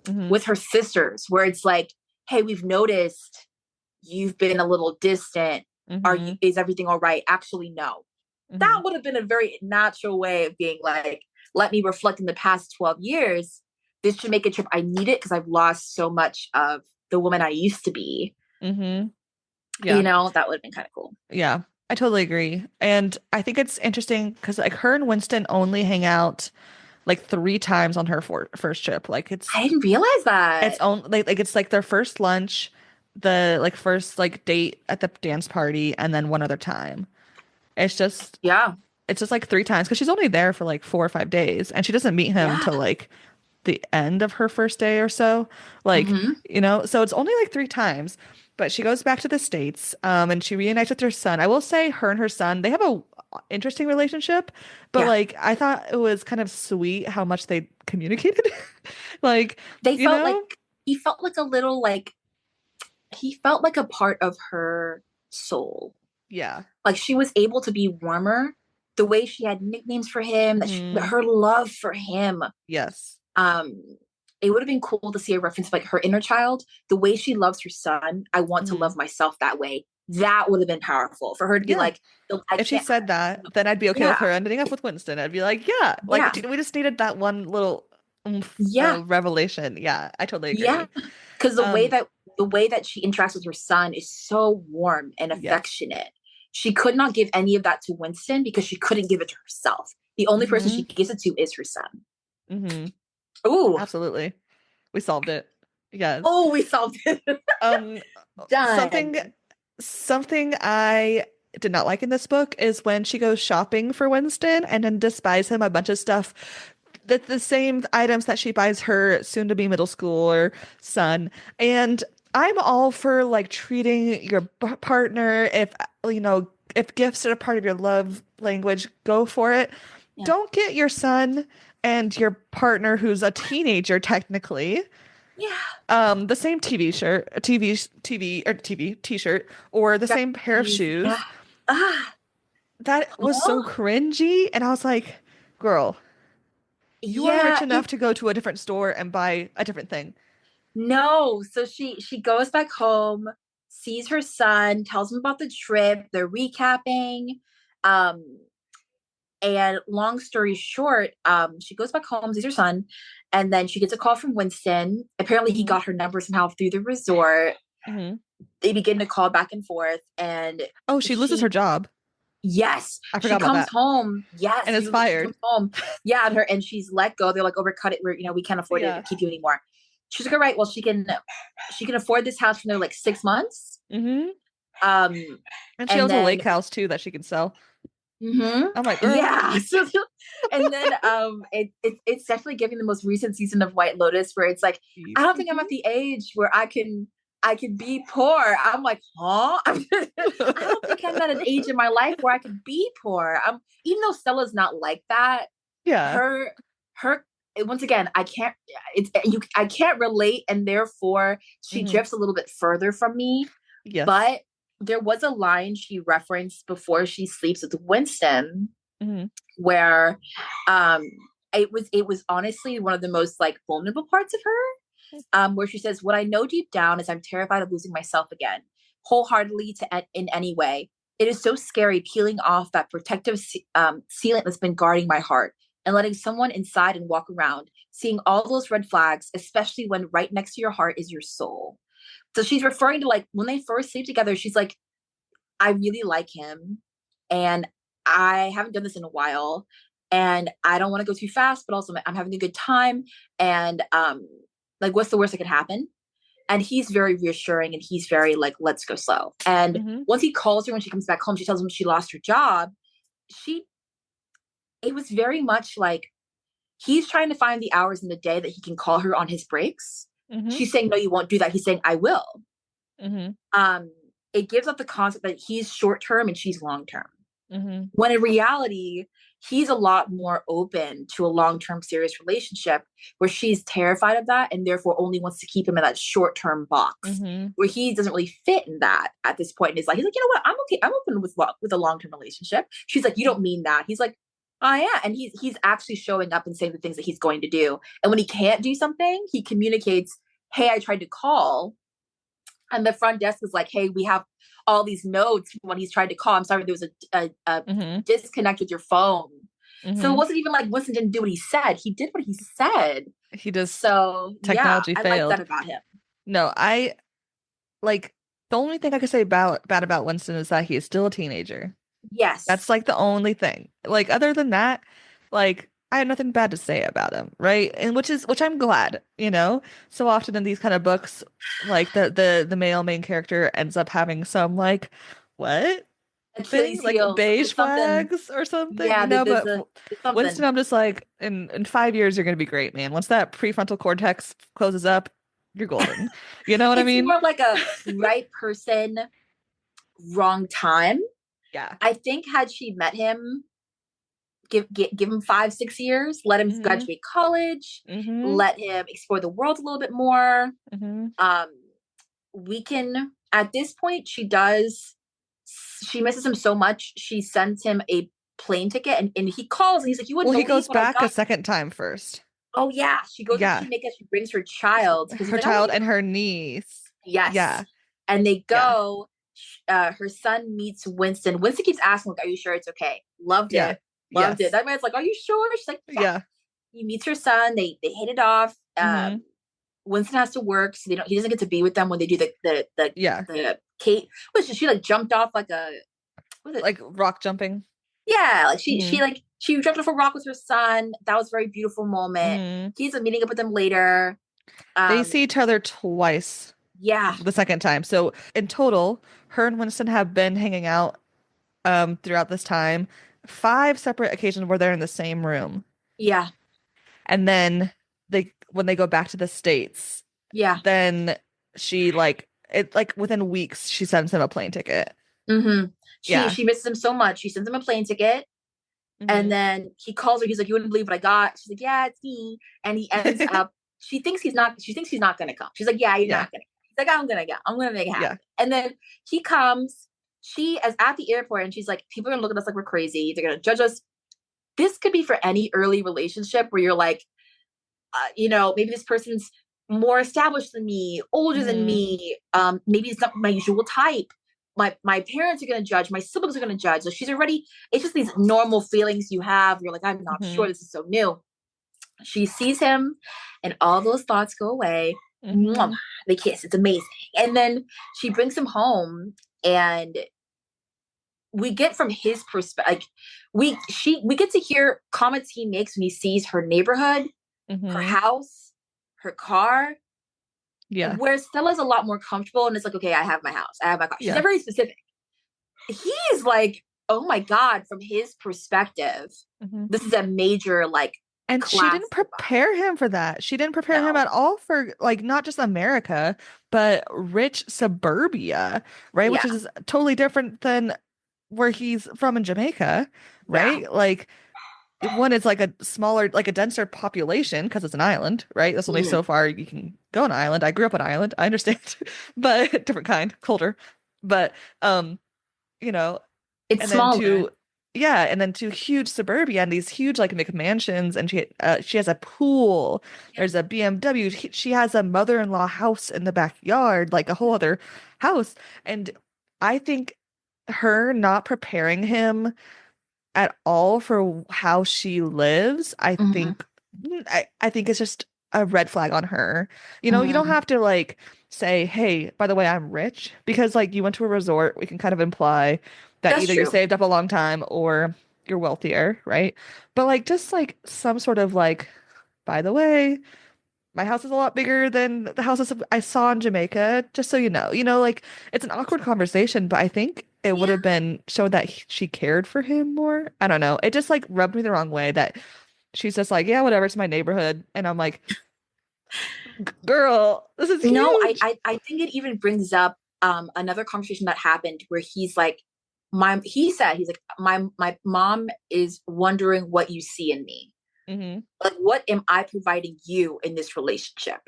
Hmm. with her sisters where it's like, hey, we've noticed you've been a little distant. Hmm. Is everything all right? Actually, no. Hmm. That would have been a very natural way of being like, let me reflect in the past 12 years. This Jamaica trip, I need it because I've lost so much of the woman I used to be. Hmm. Yeah. That would have been kind of cool. Yeah. I totally agree. And I think it's interesting because like her and Winston only hang out like three times on her first trip. Like I didn't realize it's that. on like it's like their first lunch, the like first like date at the dance party, and then one other time. It's just Yeah. it's just like three times because she's only there for like 4 or 5 days, and she doesn't meet him Yeah. till like the end of her first day or so. Like, Mm-hmm. so it's only like three times. But she goes back to the States, and she reunites with her son. I will say her and her son, they have a interesting relationship, but Yeah. like I thought it was kind of sweet how much they communicated. Like, They you felt like know? he felt like a little like he felt like a part of her soul. Yeah. Like she was able to be warmer. The way she had nicknames for him, that Hmm. her love for him. Yes. Um, it would have been cool to see a reference of, like, her inner child, the way she loves her son. I want to Hmm. love myself that way. That would have been powerful for her to be Yeah. like, I If she can't. said that, then I'd be okay with Yeah, her ending up with Winston. I'd be like, yeah, like yeah, we just needed that one little oomph yeah, of revelation. Yeah, I totally yeah. agree. Because Um, the way that she interacts with her son is so warm and yes. affectionate. She could not give any of that to Winston because she couldn't give it to herself. The only person Hmm. she gives it to is her son. Hmm. Ooh, Absolutely. We solved it. Yes. oh, we solved it. Um, something Done. something I did not like in this book is when she goes shopping for Winston and then just buys him a bunch of stuff that the same items that she buys her soon to be middle schooler son. And I'm all for like treating your partner if gifts are a part of your love language, go for it. Yeah, Don't get your son and your partner who's a teenager technically. Yeah. The same TV shirt, a TV or TV t-shirt, or the same pair of Jeez. Yeah. shoes. Ah. That was so Oh, cringy. And I was like, girl, you are rich yeah. enough to go to a different store and buy a different thing. No. So she goes back home, sees her son, tells him about the trip. They're recapping. Um, and long story short, she goes back home, sees her son, and then she gets a call from Winston. Apparently, he Hmm. got her number somehow through the resort. Hmm. They begin to call back and forth, and Oh, she loses her she job. yes, I she forgot about comes that. home. And Yes, is she fired. comes home. Yeah, and she's let go. They're like, "Oh, we're cut it. We're we can't afford to Yeah. keep you anymore." She's like, "All right, well, she can afford this house for another like 6 months." Hmm. Um, And she and owns a then lake house too that she can sell. mhm. I'm like, girl. Yeah. So and then it's definitely giving the most recent season of White Lotus where it's like, I don't think I'm at Mhm. the age where I can be poor. I'm like, huh? I don't think I'm at an age in my life where I can be poor. Even though Stella's not like that, Yeah. her once again, I can't relate, and therefore she Hmm. drifts a little bit further from me. Yes. But there was a line she referenced before she sleeps with Winston Hmm. where um it was honestly one of the most like vulnerable parts of her, where she says, what I know deep down is I'm terrified of losing myself again, wholeheartedly in any way. It is so scary peeling off that protective sealant that's been guarding my heart and letting someone inside and walk around, seeing all those red flags, especially when right next to your heart is your soul. So she's referring to like when they first sleep together, she's like, I really like him and I haven't done this in a while and I don't want to go too fast, but also I'm having a good time. And like what's the worst that could happen? And he's very reassuring and he's very like, let's go slow. And Hmm. once he calls her when she comes back home, she tells him she lost her job. She it was very much like he's trying to find the hours in the day that he can call her on his breaks. Hmm. She's saying, no, you won't do that. He's saying, I will. Hmm. Um, it gives up the concept that he's short term and she's long term. Hmm. When in reality, he's a lot more open to a long term serious relationship where she's terrified of that and therefore only wants to keep him in that short term box Hmm. where he doesn't really fit in that at this point in his life. He's like, you know what? I'm okay. I'm open with a long term relationship. She's like, you don't mean that. He's like, oh yeah. And he's actually showing up and saying the things that he's going to do. And when he can't do something, he communicates, hey, I tried to call and the front desk is like, hey, we have all these notes when he's tried to call. I'm sorry, there was a Hmm. disconnect with your phone. So it Hmm. wasn't even like Winston didn't do what he said. He did what he said. He just So yeah, technology I like that failed. about him. No, I like the only thing I could say about bad about Winston is that he is still a teenager. That's Yes. like the only thing. Like other than that, like I have nothing bad to say about him, right? And which I'm glad, you know. So often in these kind of books, like the male main character ends up having some like what thing, Achilles like heel. beige There's something. flags or something, Yeah, you know. there's But a there's Winston, something. I'm just like, in 5 years you're gonna be great, man. Once that prefrontal cortex closes up, you're golden. You know what I It's mean? more of like a right person, wrong time. Yeah. I think had she met him, give him 5 6 years, let him Hmm. graduate college, Hmm. let him explore the world a little bit more. Hmm. um we can at this point she misses him so much she sends him a plane ticket and he calls and he's like, you Well, wouldn't he believe goes what I back a got. second time first. Oh yeah, she goes up to Yeah. Jamaica, she brings her child because he's Her like, I want child you to and her niece. yes. Yeah. And they Yeah. go, her son meets Winston keeps asking like, are you sure it's okay? Loved Yeah. it. Loved it. Yes. That man's like, are you sure? She's like, yeah. Yeah. He meets her son, they hit it off. Hmm. Winston has to work, so he doesn't get to be with them when they do Yeah. the Kate. Was she like jumped off like a was it? Like rock jumping. Yeah, like Hmm. she jumped off a rock with her son. That was a very beautiful moment. Hmm. He's meeting up with them later. They Um, see each other twice yeah, the second time. So in total, her and Winston have been hanging out throughout this time. 5 separate occasions where they're in the same room. yeah, And then they when they go back to the States, yeah. then she like within weeks she sends him a plane ticket. Mm-hmm. She Yeah. she misses him so much. She sends him a plane ticket, and Hmm. then he calls her. He's like, "You wouldn't believe what I got." She's like, "Yeah, it's me." And he ends up she thinks he's not gonna come. She's like, yeah, you're Yeah. not gonna come. He's like, I'm gonna go. I'm gonna make it Yeah. happen. And then he comes. She is at the airport and she's like, people are gonna look at us like we're crazy. They're gonna judge us. This could be for any early relationship where you're like, maybe this person's more established than me, older than Hmm. me. Maybe it's not my usual type. My parents are gonna judge. My siblings are gonna judge. So she's already. It's just these normal feelings you have. You're like, I'm not sure. Hmm. This is so new. She sees him, and all those thoughts go away. Mwah, Hmm. they kiss. It's amazing. And then she brings him home, and we get from his perspective. Like we get to hear comments he makes when he sees her neighborhood, her Hmm. house, her car, Yeah. where Stella's a lot more comfortable and it's like, okay, I have my house, I have my car. She's Yeah. not very specific. He's like, oh my God, from his perspective, Hmm. this is a major like And she class didn't divide. prepare him for that. She didn't prepare him No. at all for like not just America, but rich suburbia, right? Which Yeah. is totally different than where he's from in Jamaica, Yeah. right? Like one is like a smaller, like a denser population because it's an island, right? That's only Mm, so far you can go on an island. I grew up on an island. I understand, but different kind, colder. But you know, it's and then smaller. to yeah, and then to huge suburbia and these huge like McMansions, and she has a pool. Yep. There's a BMW. She has a mother-in-law house in the backyard, like a whole other house. And I think her not preparing him at all for how she lives, Mm-hmm. I think it's just a red flag on her. You don't Mm-hmm. have to like say, "Hey, by the way, I'm rich," because like you went to a resort, we can kind of imply that That's either you true. saved up a long time or you're wealthier, right? But like just like some sort of like, by the way, my house is a lot bigger than the houses I saw in Jamaica, just so you know. Like it's an awkward conversation, but I think it would Yeah. have been showed that she cared for him more. I don't know. It just like rubbed me the wrong way that she's just like, yeah, whatever, it's my neighborhood. And I'm like, girl, this is No, I, huge. I I think it even brings up another conversation that happened where he's like, he's like, my mom is wondering what you see in me. Hmm. Like, what am I providing you in this relationship?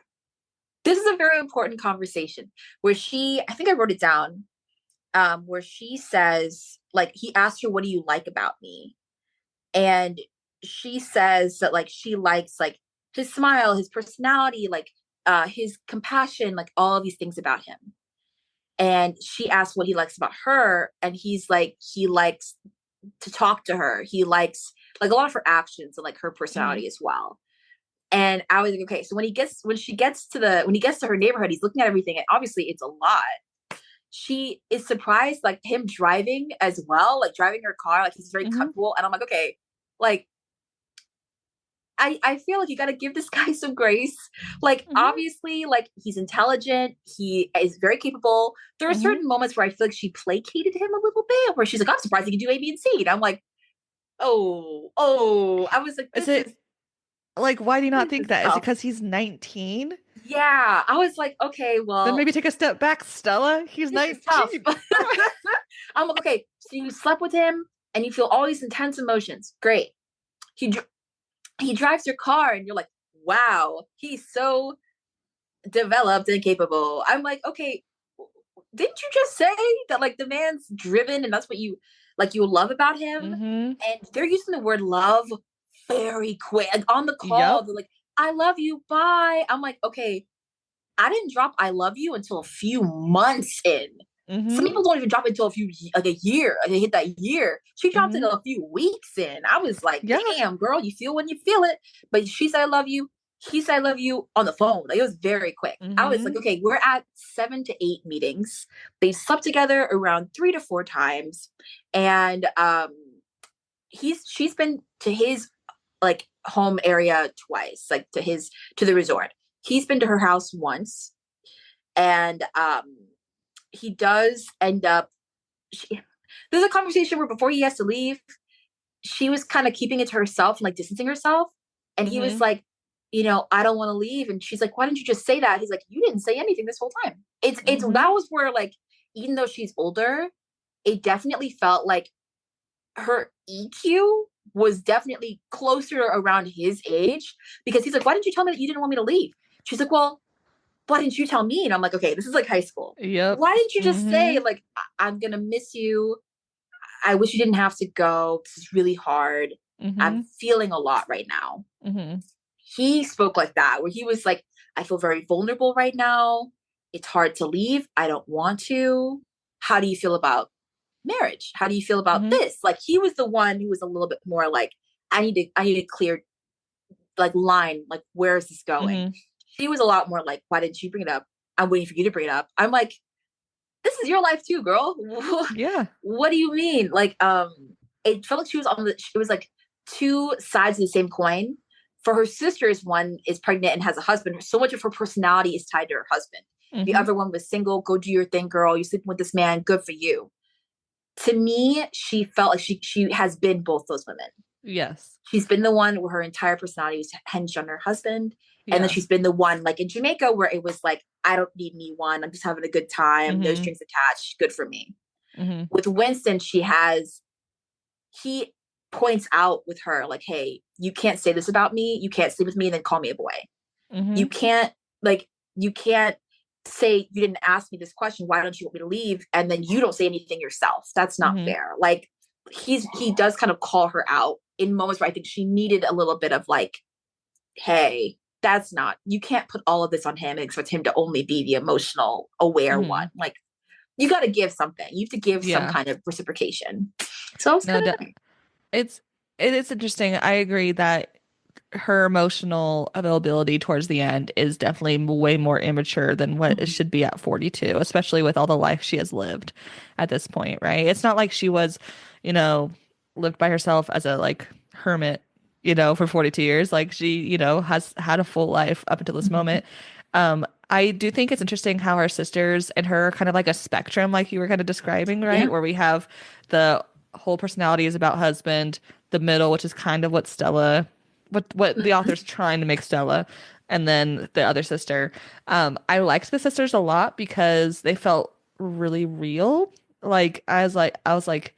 This is a very important conversation where I think I wrote it down, where she says, like, he asked her, what do you like about me? And she says that like she likes like his smile, his personality, like his compassion, like all of these things about him. And she asks what he likes about her, and he's like, he likes to talk to her. He likes like a lot of her actions and like her Hmm. personality as well. And I was like, okay, so when he gets to her neighborhood, he's looking at everything, and obviously it's a lot. She is surprised, like him driving as well, like driving her car, like he's very Hmm. comfortable. And I'm like, okay, like I feel like you got to give this guy some grace. Like, Hmm. obviously, like he's intelligent, he is very capable. There are Hmm. certain moments where I feel like she placated him a little bit, where she's like, I'm surprised he can do A, B, and C. And I'm like, oh, I was like, Is it like, why do you not this think is that? Is it tough. because he's 19? Yeah, I was like, okay, Then well, maybe take a step back, Stella. He's this is tough. 19. I'm like, okay, so you slept with him and you feel all these intense emotions. Great. He he drives your car, and you're like, wow, he's so developed and capable. I'm like, okay, didn't you just say that like the man's driven and that's what you love about him? Hmm. And they're using the word love very quick. Like on the call, Yep. they're like, I love you, bye. I'm like, okay, I didn't drop I love you until a few months in. Some Hmm. people don't even drop it until like a year. They hit that year. She dropped it Hmm. a few weeks in. I was like, Yeah. damn, girl, you feel when you feel it. But she said I love you. He said I love you on the phone. Like it was very quick. I was like, Hmm. okay, we're at 7 to 8 meetings. They slept together around 3 to 4 times. And she's been to his like home area twice, like to the resort. He's been to her house once. And he does end up she, there's a conversation where before he has to leave, she was kind of keeping it to herself and like distancing herself. And he was Hmm. like, I don't want to leave. And she's like, why didn't you just say that? He's like, you didn't say anything this whole time. It's Hmm. that was where like, even though she's older, it definitely felt like her EQ was definitely closer around his age, because he's like, why didn't you tell me that you didn't want me to leave? She's like, well, why didn't you tell me? And I'm like, okay, this is like high school. Yep. Why didn't you just say, Mm-hmm. like, I'm going to miss you. I wish you didn't have to go. This is really hard. I'm Mm-hmm. feeling a lot right now. Mm-hmm. He spoke like that, where he was like, I feel very vulnerable right now. It's hard to leave. I don't want to. How do you feel about marriage? How do you feel about Mm-hmm. this? Like he was the one who was a little bit more like, I need to clear like line, like where is this going? Mm-hmm. She was a lot more like, why didn't you bring it up? I'm waiting for you to bring it up. I'm like, this is your life too, girl. Yeah. What do you mean? Like, it felt like she was on the, it was like two sides of the same coin. For her sisters, one is pregnant and has a husband. So much of her personality is tied to her husband. The Mm-hmm. other one was single. Go do your thing, girl. You sleeping with this man. Good for you. To me, she felt like she has been both those women. Yes. She's been the one where her entire personality was hinged on her husband. And then Yeah. she's been the one like in Jamaica where it was like, I don't need anyone. I'm just having a good time. No Mm-hmm. strings attached. Good for me. Mm-hmm. With Winston, he points out with her, like, hey, you can't say this about me. You can't sleep with me and then call me a boy. Mm-hmm. You can't, like, you can't say you didn't ask me this question. Why don't you want me to leave? And then you don't say anything yourself. That's not Mm-hmm. fair. Like, he does kind of call her out in moments where I think she needed a little bit of like, hey, that's not, you can't put all of this on him and expect him to only be the emotional aware one. Mm-hmm. Like, you got to give something. You have to give some Yeah. kind of reciprocation. So it's No, kind of nice. it's it is interesting. I agree that her emotional availability towards the end is definitely way more immature than what it Mm-hmm. should be at 42, especially with all the life she has lived at this point, right? It's not like she was, you know, lived by herself as a like hermit, for 42 years. Like she, has had a full life up until this Mm-hmm. moment. I do think it's interesting how her sisters and her are kind of like a spectrum, like you were kind of describing, right? Yeah. Where we have the whole personality is about husband, the middle, which is kind of what the Mm-hmm. author's trying to make Stella, and then the other sister. I liked the sisters a lot because they felt really real. Like I was like,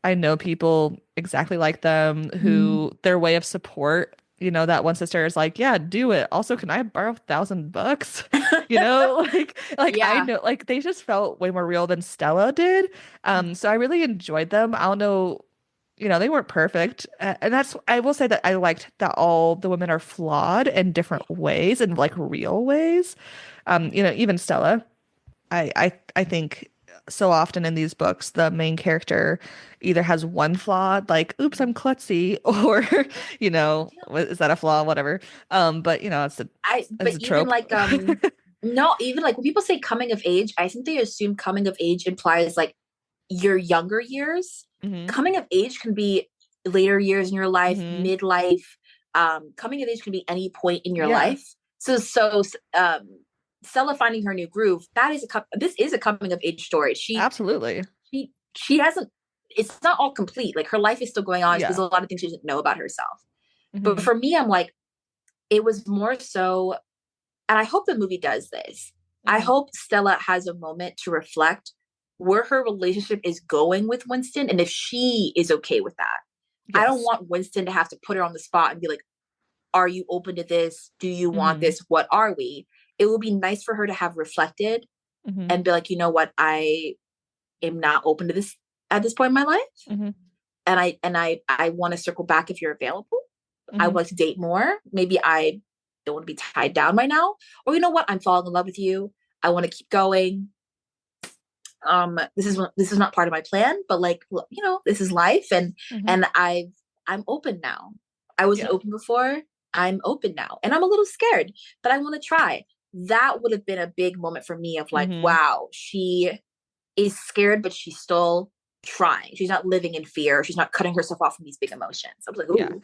I know people exactly like them who their way of support. That one sister is like, yeah, do it. Also, can I borrow $1,000? Like I Yeah. know, like they just felt way more real than Stella did. So I really enjoyed them. I don't know, they weren't perfect. And that's, I will say that I liked that all the women are flawed in different ways and like real ways. Even Stella, I think so often in these books, the main character either has one flaw, like, oops, I'm klutzy, or, is that a flaw? Whatever. But it's But a even trope. like, no, even like when people say coming of age, I think they assume coming of age implies like your younger years. Hmm. Coming of age can be later years in your life, Hmm. midlife. Coming of age can be any point in your Yeah, life. Stella finding her new groove, this is a coming of age story. absolutely. She hasn't, it's not all complete. Like her life is still going on. There's Yeah. a lot of things she doesn't know about herself. But Hmm. for me, I'm like, it was more so, and I hope the movie does this. I Hmm. hope Stella has a moment to reflect where her relationship is going with Winston and if she is okay with that. I don't Yes. want Winston to have to put her on the spot and be like, are you open to this? Do you want Hmm. this? What are we? It would be nice for her to have reflected Hmm. and be like, you know what? I am not open to this at this point in my life. Hmm. And I want to circle back if you're available. I would Hmm. like to date more. Maybe I don't want to be tied down right now. Or you know what? I'm falling in love with you. I want to keep going. This is not part of my plan, but like this is life, and Hmm. and I'm open now. I wasn't Yeah. open before. I'm open now, and I'm a little scared, but I want to try. That would have been a big moment for me of like, Hmm. wow, she is scared, but she's still trying. She's not living in fear. She's not cutting herself off from these big emotions. I was like, Yeah. ooh,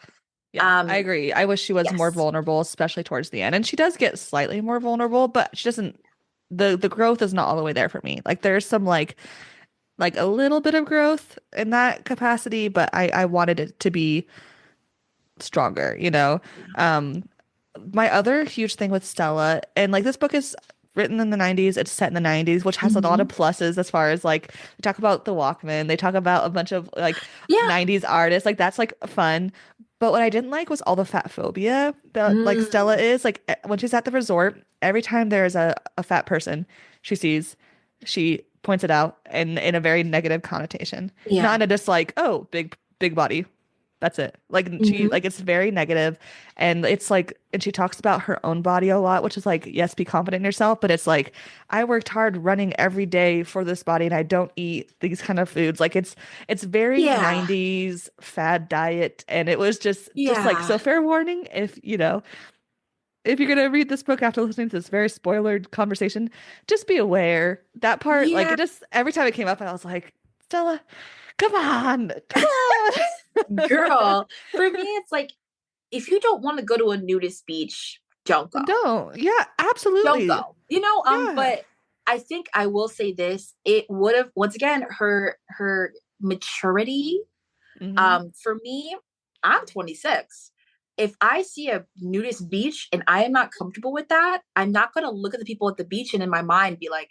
Yeah, I agree. I wish she was more yes. vulnerable, especially towards the end. And she does get slightly more vulnerable, but she doesn't the growth is not all the way there for me. Like there's some like a little bit of growth in that capacity, but I wanted it to be stronger. Um my other huge thing with Stella, and like this book is written in the 90s, it's set in the 90s, which has a lot of Mm-hmm. pluses as far as like they talk about the Walkman, they talk about a bunch of like Yeah. 90s artists, like that's like fun. But what I didn't like was all the fat phobia that like Stella Mm, is. Like when she's at the resort, every time there's a fat person she sees, she points it out in a very negative connotation. Not yeah. in a just like, oh, big body. That's it. Like she Hmm. like it's very negative, and it's like, and she talks about her own body a lot, which is like, yes, be confident in yourself, but it's like, I worked hard running every day for this body and I don't eat these kind of foods. Like it's very Yeah. 90s fad diet, and it was just like, Yeah. so fair warning, if you know, if you're gonna read this book after listening to this very spoilered conversation, just be aware that part, like Yeah. it just every time it came up, I was like, Stella, come on, come on. Girl, for me, it's like, if you don't want to go to a nudist beach, don't go. No, yeah, Don't absolutely. go. You know, Yeah. but I think I will say this. It would have, once again, her maturity. Hmm. For me, I'm 26. If I see a nudist beach and I am not comfortable with that, I'm not gonna look at the people at the beach and in my mind be like,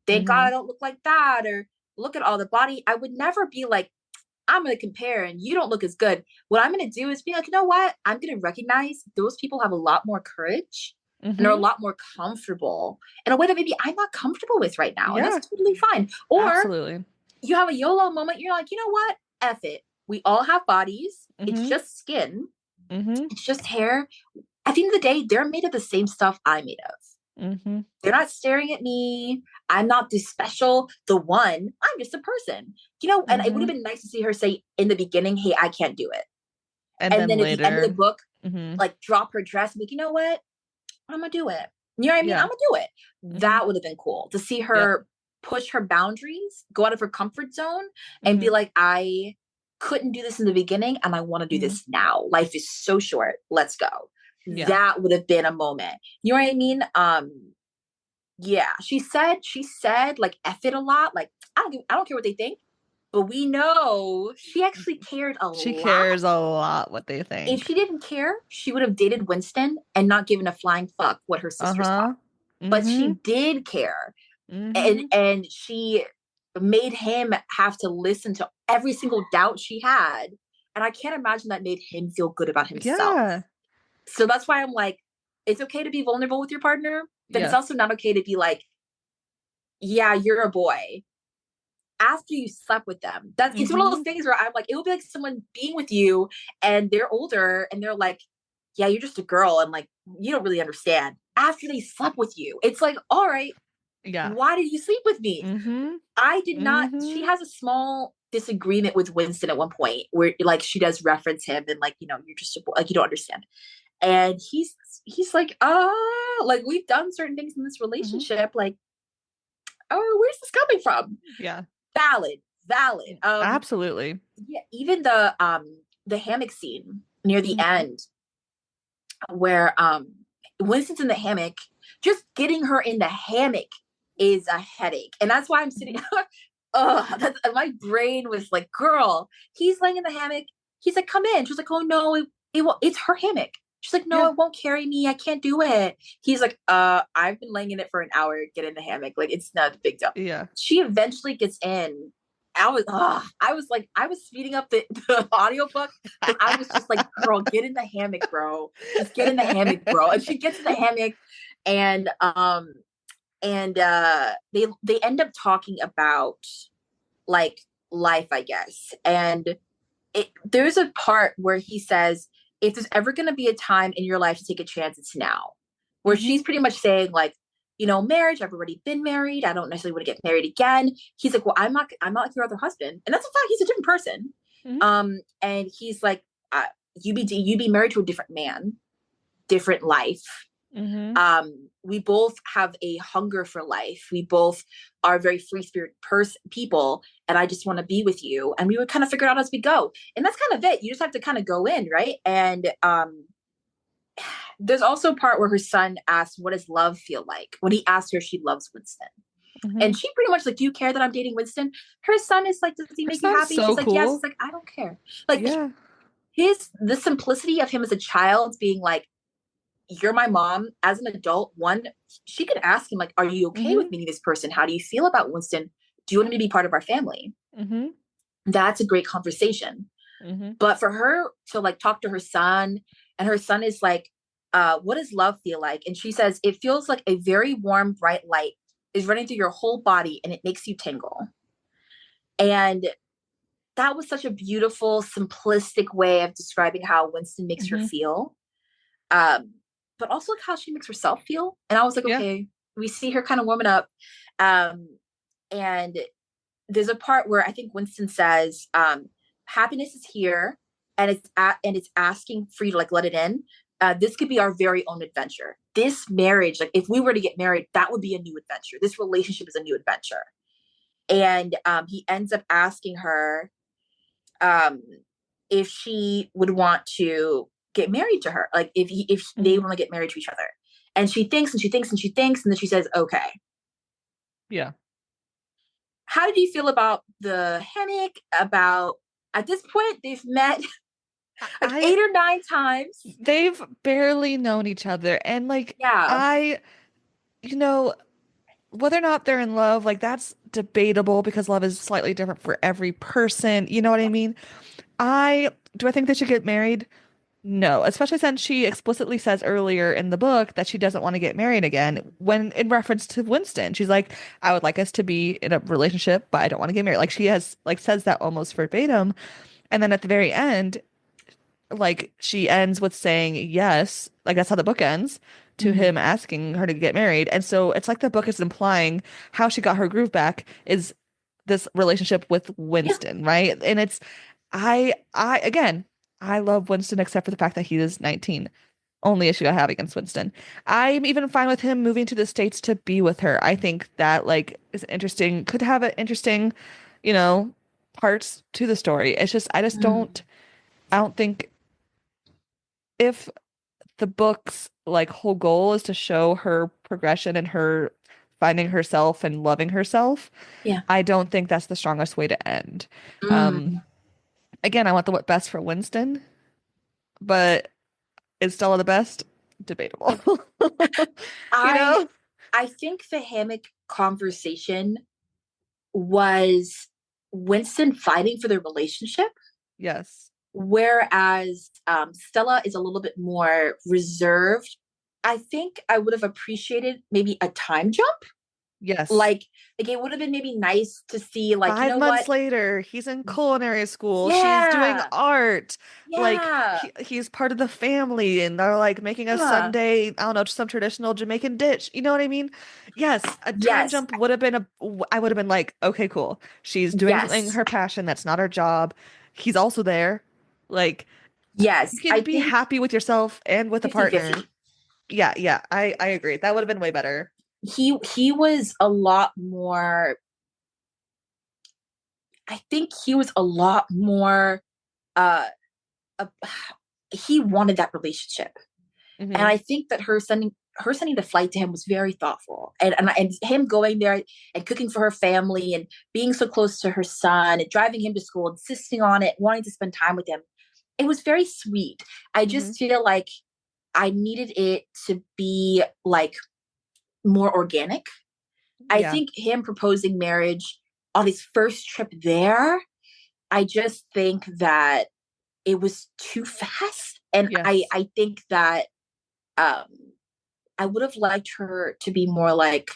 thank God Hmm. I don't look like that, or look at all the body. I would never be like, I'm going to compare and you don't look as good. What I'm going to do is be like, you know what? I'm going to recognize those people have a lot more courage and are a Hmm. lot more comfortable in a way that maybe I'm not comfortable with right now. And that's Yeah, totally fine. Or absolutely. you have a YOLO moment. You're like, you know what? F it. We all have bodies. It's Hmm. just skin. Hmm. It's just hair. At the end of the day, they're made of the same stuff I'm made of. Hmm. They're not staring at me. I'm not this special, the one. I'm just a person. You know, and it would have Hmm. been nice to see her say in the beginning, hey, I can't do it. And And then then at the end of the later, book, hmm, like drop her dress and be like, you know what? I'm gonna do it. You know what I mean? I'm yeah, gonna do it. hmm, That would have been cool to see yep, her push her boundaries, go out of her comfort zone, and be hmm, like, I couldn't do this in the beginning and I want to do hmm, this now. Life is so short. Let's go. yeah, That would have been a moment. You know what I mean? Yeah, she said like F it a lot. Like, I don't care what they think, but we know she actually cared a she lot. cares a lot what they If think. she didn't care, she would have dated Winston and not given a flying fuck what her sisters thought. Uh-huh. But Hmm. she did care. And Hmm. and she made him have to listen to every single doubt she had. And I can't imagine that made him feel good about himself. Yeah, So that's why I'm like, it's okay to be vulnerable with your partner, but it's also yes. not okay to be like, yeah, you're a boy after you slept with them. That's it's one of those Hmm. things where I'm like, it would be like someone being with you and they're older and they're like, yeah, you're just a girl and like you don't really understand. After they slept with you, it's like, all right, Yeah. why did you sleep with me? Hmm. I did not. She Hmm. has a small disagreement with Winston at one point where like she does reference him and like, you know, you're just a boy, like you don't understand. And he's like, like we've done certain things in this Hmm. relationship. Like, oh, where's this coming from? Yeah, Valid, valid. absolutely. Yeah, even the hammock scene near the Hmm. end where Winston's in the hammock, just getting her in the hammock is a headache. And that's why I'm sitting Hmm. that's my brain was like, girl, he's laying in the hammock. He's like, come in. She's like, oh no, it won't, it's her hammock. She's like, no, Yeah, it won't carry me. I can't do it. He's like, I've been laying in it for an hour. Get in the hammock. Like, it's not a big deal. yeah. She eventually gets in. I was like, I was speeding up the audiobook because I was just like, girl, get in the hammock, bro. Just get in the hammock, bro. And she gets in the hammock and they end up talking about like life, I guess. And there's a part where he says, if there's ever going to be a time in your life to take a chance, it's now. Where Hmm. she's pretty much saying like, you know, marriage, I've already been married. I don't necessarily want to get married again. He's like, well, I'm not your other husband. And that's a fact. He's a different person. Hmm. And he's like, you be married to a different man, different life. Hmm. We both have a hunger for life. We both are very free spirit people, and I just want to be with you. And we would kind of figure it out as we go. And that's kind of it. You just have to kind of go in, right? And there's also a part where her son asks, "What does love feel like?" When he asks her, if she loves Winston, Hmm. and she pretty much like, "Do you care that I'm dating Winston?" Her son is like, "Does he Her make you son's happy?" She's so like, "Yes." He's cool. like, "I don't care." Like Yeah. the simplicity of him as a child, being like, you're my mom. As an adult, one, she could ask him like, are you okay with Hmm. meeting this person? How do you feel about Winston? Do you want me to be part of our family? Hmm. That's a great conversation. Hmm. But for her to like talk to her son, and her son is like, what does love feel like? And she says, it feels like a very warm, bright light is running through your whole body and it makes you tingle. And that was such a beautiful, simplistic way of describing how Winston makes her Hmm. feel. Um, but also like how she makes herself feel. And I was like, Yeah. okay, we see her kind of warming up. Um, and there's a part where I think Winston says, happiness is here and it's asking for you to like let it in. This could be our very own adventure. This marriage, like if we were to get married, that would be a new adventure. This relationship is a new adventure. And he ends up asking her um, if she would want to get married to her, like if they Hmm. want to get married to each other. And she thinks and she thinks and she thinks, and then she says, okay. Yeah. How did you feel about the hammock? About at this point, they've met like I 8 or 9 times. they've barely known each other, and like Yeah. I, you know, whether or not they're in love, like that's debatable because love is slightly different for every person. You know what I mean? I do I think they should get married? No, especially since she explicitly says earlier in the book that she doesn't want to get married again when in reference to Winston. She's like, I would like us to be in a relationship, but I don't want to get married. Like she has like says that almost verbatim. And then at the very end, like she ends with saying yes, like that's how the book ends, to Mm-hmm. him asking her to get married. And so it's like the book is implying how she got her groove back is this relationship with Yeah. Winston, right? And it's I again, I love Winston except for the fact that he is 19. Only issue I have against Winston. I'm even fine with him moving to the States to be with her. I think that like is interesting, could have an interesting, you know, parts to the story. It's just Mm. I don't think if the book's like whole goal is to show her progression and her finding herself and loving herself, Yeah. I don't think that's the strongest way to end. Um, Mm. again, I want the what best for Winston, but is Stella the best? Debatable. You I know? I think the hammock conversation was Winston fighting for the relationship, Yes. whereas Stella is a little bit more reserved. I think I would have appreciated maybe a time jump. Yes. Like it would have been maybe nice to see, like, you Five know what? months later, he's in culinary school. She's doing Yeah, art. Like yeah, he's part of the family, and they're like making a yeah. Sunday, I don't know, some traditional Jamaican dish. You know what I mean? Yes, a time Yes, jump would have been I would have been like, okay, cool. She's doing something yes, her passion that's not her job. He's also there. Like you yes. can I be think happy with yourself and with a 50-50. partner. Yeah, yeah, I agree. That would have been way better. He was a lot more, I think he was a lot more uh, uh he wanted that relationship. And Hmm. I think that her sending the flight to him was very thoughtful, and him going there and cooking for her family and being so close to her son and driving him to school, insisting on it, wanting to spend time with him. It was very sweet. I Hmm. just feel like I needed it to be like more organic. I Yeah. think him proposing marriage on his first trip there, I just think that it was too fast. And I, Yes. I think that um, I would have liked her to be more like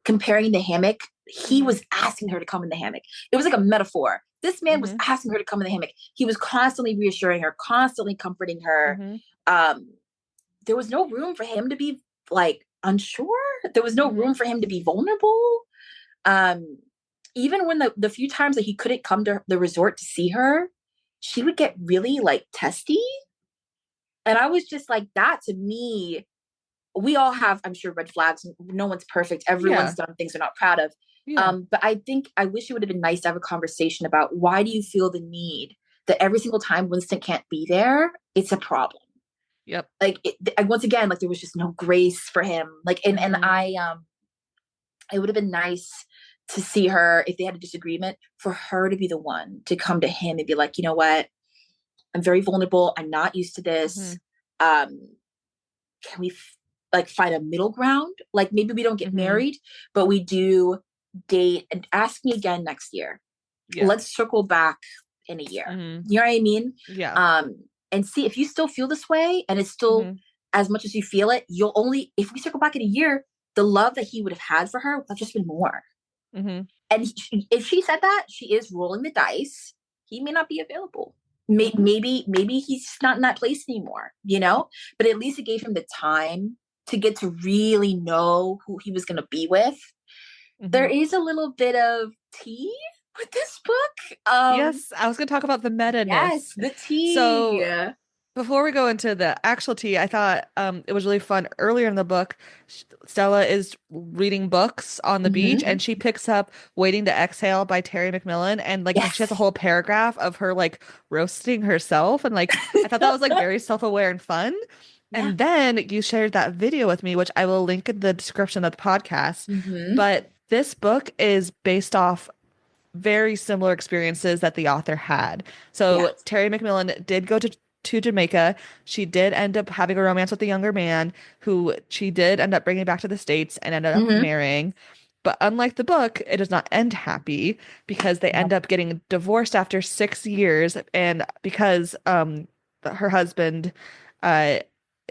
comparing the hammock. He Hmm. was asking her to come in the hammock. It was like a metaphor. This man was Hmm. asking her to come in the hammock. He was constantly reassuring her, constantly comforting her. Hmm. Um, there was no room for him to be like unsure. There was no Hmm. room for him to be vulnerable. Um, even when the few times that he couldn't come to the resort to see her, she would get really like testy. And I was just like, that to me, we all have, I'm sure, red flags. No one's perfect. Everyone's Yeah. done things they're not proud of. Yeah. But I think I wish it would have been nice to have a conversation about why do you feel the need that every single time Winston can't be there, it's a problem. Yep. Like once again, like there was just no grace for him. Like and Hmm. I it would have been nice to see her if they had a disagreement for her to be the one to come to him and be like, you know what, I'm very vulnerable. I'm not used to Hmm. this. Um, can we like find a middle ground? Like maybe we don't get Hmm. married, but we do date and ask me again next year. Yeah. Let's circle back in a year. Hmm. You know what I mean? Yeah. Um, and see if you still feel this way and it's still Hmm. as much as you feel it, you'll only, if we circle back in a year, the love that he would have had for her would have just been more. Hmm. And if she said that, she is rolling the dice. He may not be available. Hmm. Maybe he's not in that place anymore, you know? But at least it gave him the time to get to really know who he was going to be with. There Hmm. is a little bit of tea with this book. Yes, I was going to talk about the Yes, meta-ness. the tea. So before we go into the actual tea, I thought it was really fun. Earlier in the book, Stella is reading books on the beach Mm-hmm. and she picks up Waiting to Exhale by Terry McMillan and like she has a Yes. whole paragraph of her like roasting herself and like I thought that was like very self-aware and fun. Yeah. And then you shared that video with me, which I will link in the description of the podcast. Mm-hmm. But this book is based off very similar experiences that the author had. So Yes. Terry McMillan did go to Jamaica. She did end up having a romance with a younger man who she did end up bringing back to the States and ended up Mm-hmm. marrying. But unlike the book, it does not end happy because they No. end up getting divorced after 6 years, and because her husband uh,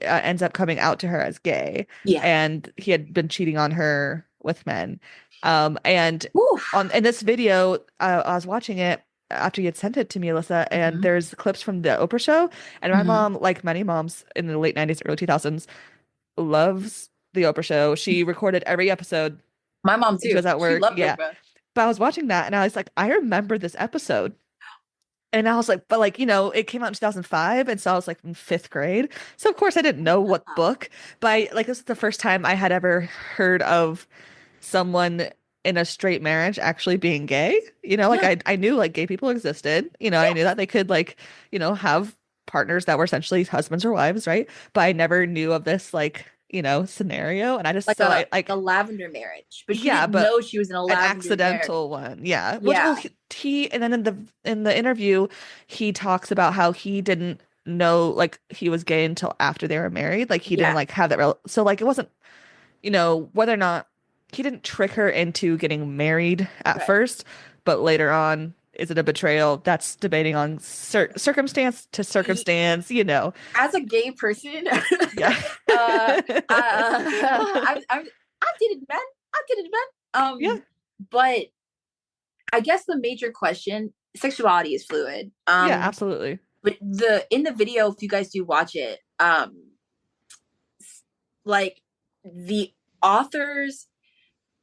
ends up coming out to her as gay, Yeah. and he had been cheating on her with men. And Oof. on in this video, I was watching it after you had sent it to me, Alyssa, and Mm-hmm. there's clips from the Oprah show. And my Mm-hmm. mom, like many moms in the late 90s, early 2000s, loves the Oprah show. She recorded every episode My mom when she too. was at She work. loved Yeah. Oprah. But I was watching that and I was like, I remember this episode. And I was like, but like, it came out in 2005. And so I was like in fifth grade. So of course I didn't know what Wow. book, but like this is the first time I had ever heard of someone in a straight marriage actually being gay. Like Yeah. I knew like gay people existed. I knew Yes. that they could like, have partners that were essentially husbands or wives, right? But I never knew of this like, scenario. And I just Like so I a like lavender marriage, but she yeah, didn't but know she was in a an lavender marriage. accidental one. Yeah. Which well Yeah. he and then in the interview he talks about how he didn't know like he was gay until after they were married. Like he didn't Yeah. like have that so like it wasn't whether or not he didn't trick her into getting married at Right. first, but later on, is it a betrayal? That's debating on circumstance to circumstance. As a gay person, Yeah. I've dated men. I've dated men. Yeah. But I guess the major question, sexuality is fluid. Yeah, absolutely. But in the video, if you guys do watch it, like the authors,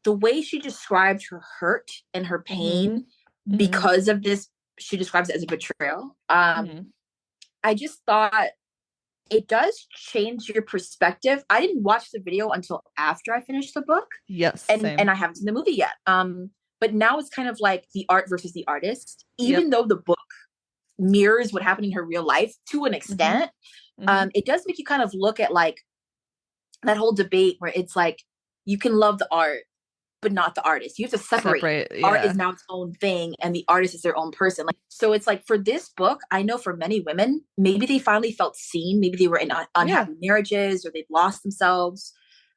the way she described her hurt and her Hmm. pain Hmm. because of this, she describes it as a betrayal. Hmm. I just thought it does change your perspective. I didn't watch the video until after I finished the book, Yes, and same. I haven't seen the movie yet. But now it's kind of like the art versus the artist. Even Yep. though the book mirrors what happened in her real life to an Hmm. extent, Hmm. it does make you kind of look at like that whole debate where it's like you can love the art but not the artist. You have to separate. Separate. Art is Yeah. now its own thing and the artist is their own person. Like so it's like for this book, I know for many women, maybe they finally felt seen, maybe they were in Yeah. unhappy marriages or they've lost themselves.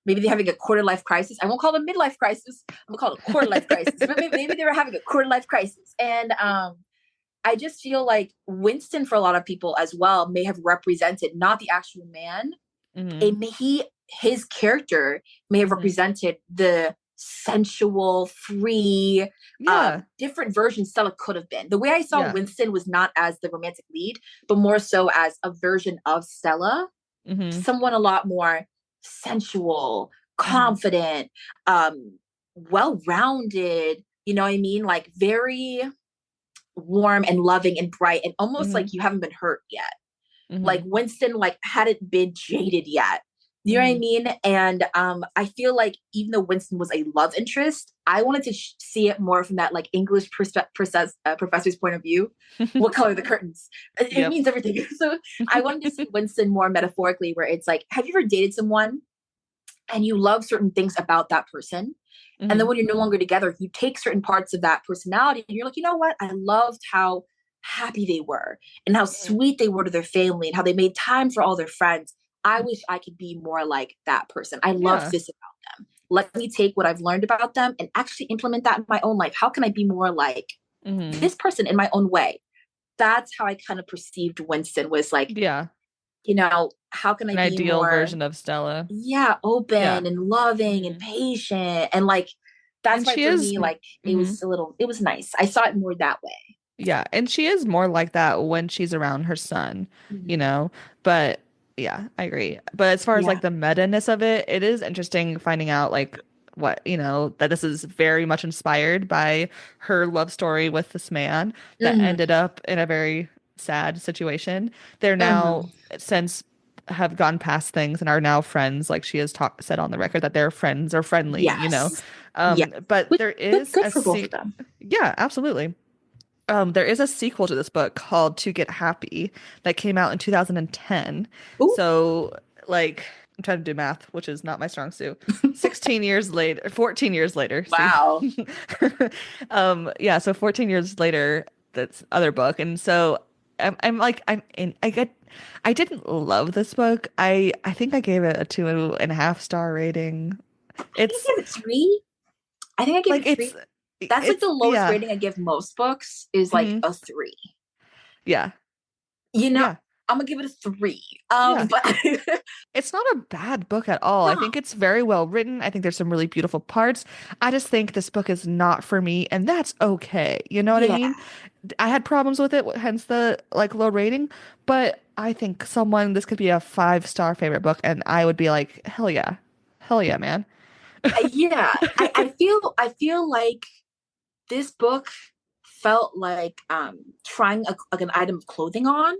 Maybe they're having a quarter life crisis. I won't call it a midlife crisis. I'm gonna call it a quarter life crisis. But maybe they were having a quarter life crisis. And I just feel like Winston, for a lot of people as well, may have represented not the actual man. Hmm. It may, his character may have Hmm. represented the sensual, free, Yeah. different version Stella could have been. The way I saw Yeah. Winston was not as the romantic lead, but more so as a version of Stella, Hmm. someone a lot more sensual, Hmm. confident, well-rounded. You know what I mean? Like very warm and loving and bright, and almost Hmm. like you haven't been hurt yet. Like Hmm. Winston like hadn't been jaded yet. You know what I Hmm. mean? And I feel like even though Winston was a love interest, I wanted to see it more from that like English professor's point of view. What color are the curtains? It Yep. means everything. So I wanted to see Winston more metaphorically, where it's like, have you ever dated someone and you love certain things about that person? And then Hmm. when you're no longer together, you take certain parts of that personality and you're like, you know what? I loved how happy they were and how Hmm. sweet they were to their family and how they made time for all their friends. I wish I could be more like that person. I love Yeah. this about them. Let me take what I've learned about them and actually implement that in my own life. How can I be more like Hmm. this person in my own way? that's how I kind of perceived Winston, was like, Yeah. how can I An be ideal more, version of Stella. yeah, Yeah. open and loving and Hmm. patient, and like that's And why she for is, me, like mhm. it was nice. I saw it more that way. Yeah, and she is more like that when she's around her son, you Mhm. know. But yeah, I agree. But as far as like Yeah. the meta-ness of it, it is interesting finding out like what, that this is very much inspired by her love story with this man that ended Hmm. up in a very sad situation. They're now Hmm. since have gone past things and are now friends, like she has said on the record that they're friends or friendly. Yes. Yeah. But Good, there good, is good a for both of them. yeah, absolutely. There is a sequel to this book called To Get Happy that came out in 2010. Ooh, So, like, I'm trying to do math, which is not my strong suit. 16 years later, 14 years later, see. wow. Yeah, so 14 years later, that's other book. And so I'm like, I didn't love this book. I think I gave it a 2.5 star rating. I think It's I gave it three. I think I gave like, it three. That's like the lowest yeah. rating I give most books, is like Hmm. a three. Yeah. You know, Yeah. I'm gonna give it a three. Yeah. But It's not a bad book at all. I no, think it's very well written. I think there's some really beautiful parts. I just think this book is not for me, and that's okay. You know what I yeah, mean? I had problems with it, hence the like low rating, but I think this could be a 5 star favorite book, and I would be like, hell yeah. Hell yeah, man. yeah. I feel like this book felt like trying like an item of clothing on,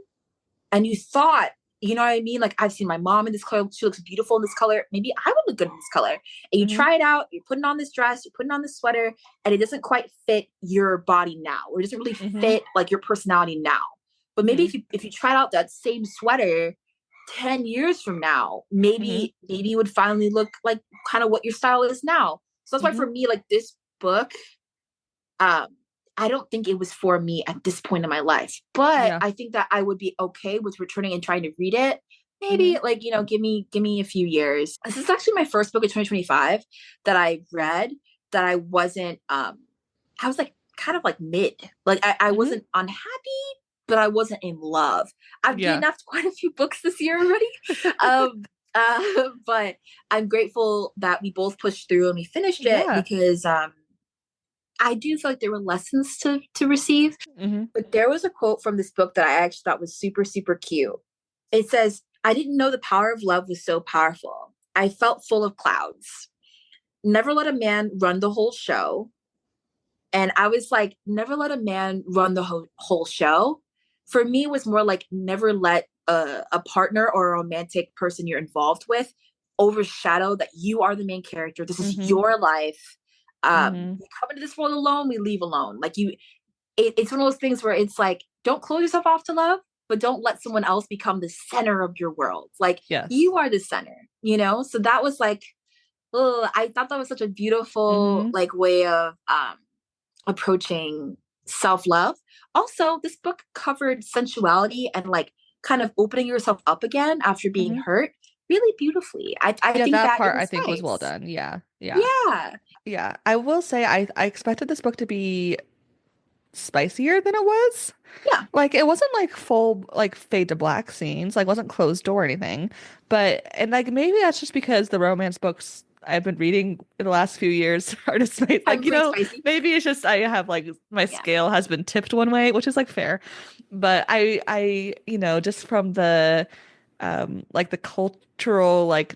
and you thought, you know what I mean? Like, I've seen my mom in this color. She looks beautiful in this color. Maybe I would look good in this color. And you Hmm. try it out. You're putting on this dress. You're putting on this sweater, and it doesn't quite fit your body now, or it doesn't really Hmm. fit like your personality now. But maybe Hmm. if you tried out that same sweater 10 years from now, Hmm. maybe you would finally look like kind of what your style is now. So that's why Hmm. for me, like this book, um, I don't think it was for me at this point in my life, but Yeah. I think that I would be okay with returning and trying to read it. Hmm. Maybe like, give me a few years. This is actually my first book of 2025 that I read that I was like kind of like mid. Like I Hmm. wasn't unhappy, but I wasn't in love. I've Yeah. DNF'd quite a few books this year already. Um but I'm grateful that we both pushed through and we finished it, Yeah. because I do feel like there were lessons to receive. Hmm. But there was a quote from this book that I actually thought was super, super cute. It says, "I didn't know the power of love was so powerful. I felt full of clouds. Never let a man run the whole show." And I was like, never let a man run the whole show. For me, was more like, never let a partner or a romantic person you're involved with overshadow that you are the main character. This is Hmm. your life. Hmm. We come into this world alone, we leave alone. Like it's one of those things where it's like, don't close yourself off to love, but don't let someone else become the center of your world. Like, Yes. you are the center. So that was like, oh, I thought that was such a beautiful Hmm. like way of approaching self-love. Also, this book covered sensuality and like kind of opening yourself up again after being Hmm. hurt really beautifully. I Yeah, think that that it part I was think was well nice. done. Yeah. Yeah. Yeah. Yeah. I will say I expected this book to be spicier than it was. Yeah. Like it wasn't like full like fade to black scenes, like wasn't closed door or anything. But and like maybe that's just because the romance books I've been reading in the last few years are just I'm pretty spicy. maybe it's just I have like my Yeah. scale has been tipped one way, which is like fair. But just from the like the cultural like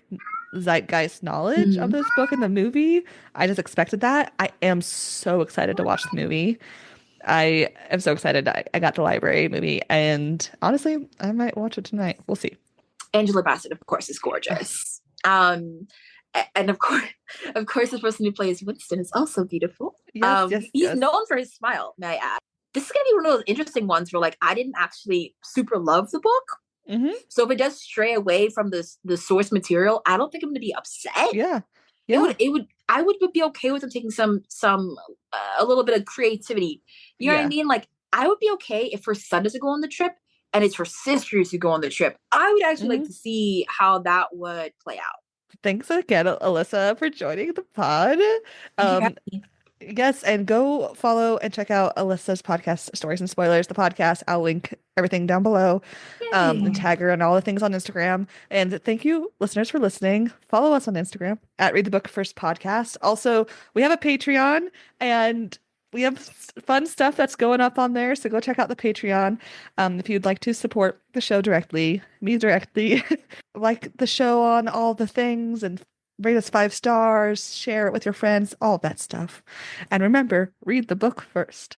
zeitgeist knowledge of Mhm. this book and the movie, I just expected that. I am so excited to watch the movie. I am so excited. I got the library movie, and honestly, I might watch it tonight. We'll see. Angela Bassett, of course, is Ugh, gorgeous. And of course, the person who plays Winston is also beautiful. yes, yes, He's yes. known for his smile, may I add. This is gonna be one of those interesting ones where like I didn't actually super love the book. Hmm. So if it does stray away from the source material, I don't think I'm gonna be upset. Yeah, It yeah, would it would I would be okay with them taking some a little bit of creativity. You know what I yeah. mean? Like, I would be okay if her son doesn't go on the trip and it's her sisters who go on the trip. I would actually like Hmm. to see how that would play out. Thanks again, Alyssa, for joining the pod. Thank you for Um, having me. Yes, and go follow and check out Alyssa's podcast, Stories and Spoilers, the podcast. I'll link everything down below, and Yay. tag her and all the things on Instagram. And thank you, listeners, for listening. Follow us on Instagram at Read the Book First Podcast. Also, we have a Patreon and we have fun stuff that's going up on there. So go check out the Patreon if you'd like to support the show directly, me directly, like the show on all the things and rate us 5 stars, share it with your friends, all that stuff. And remember, read the book first.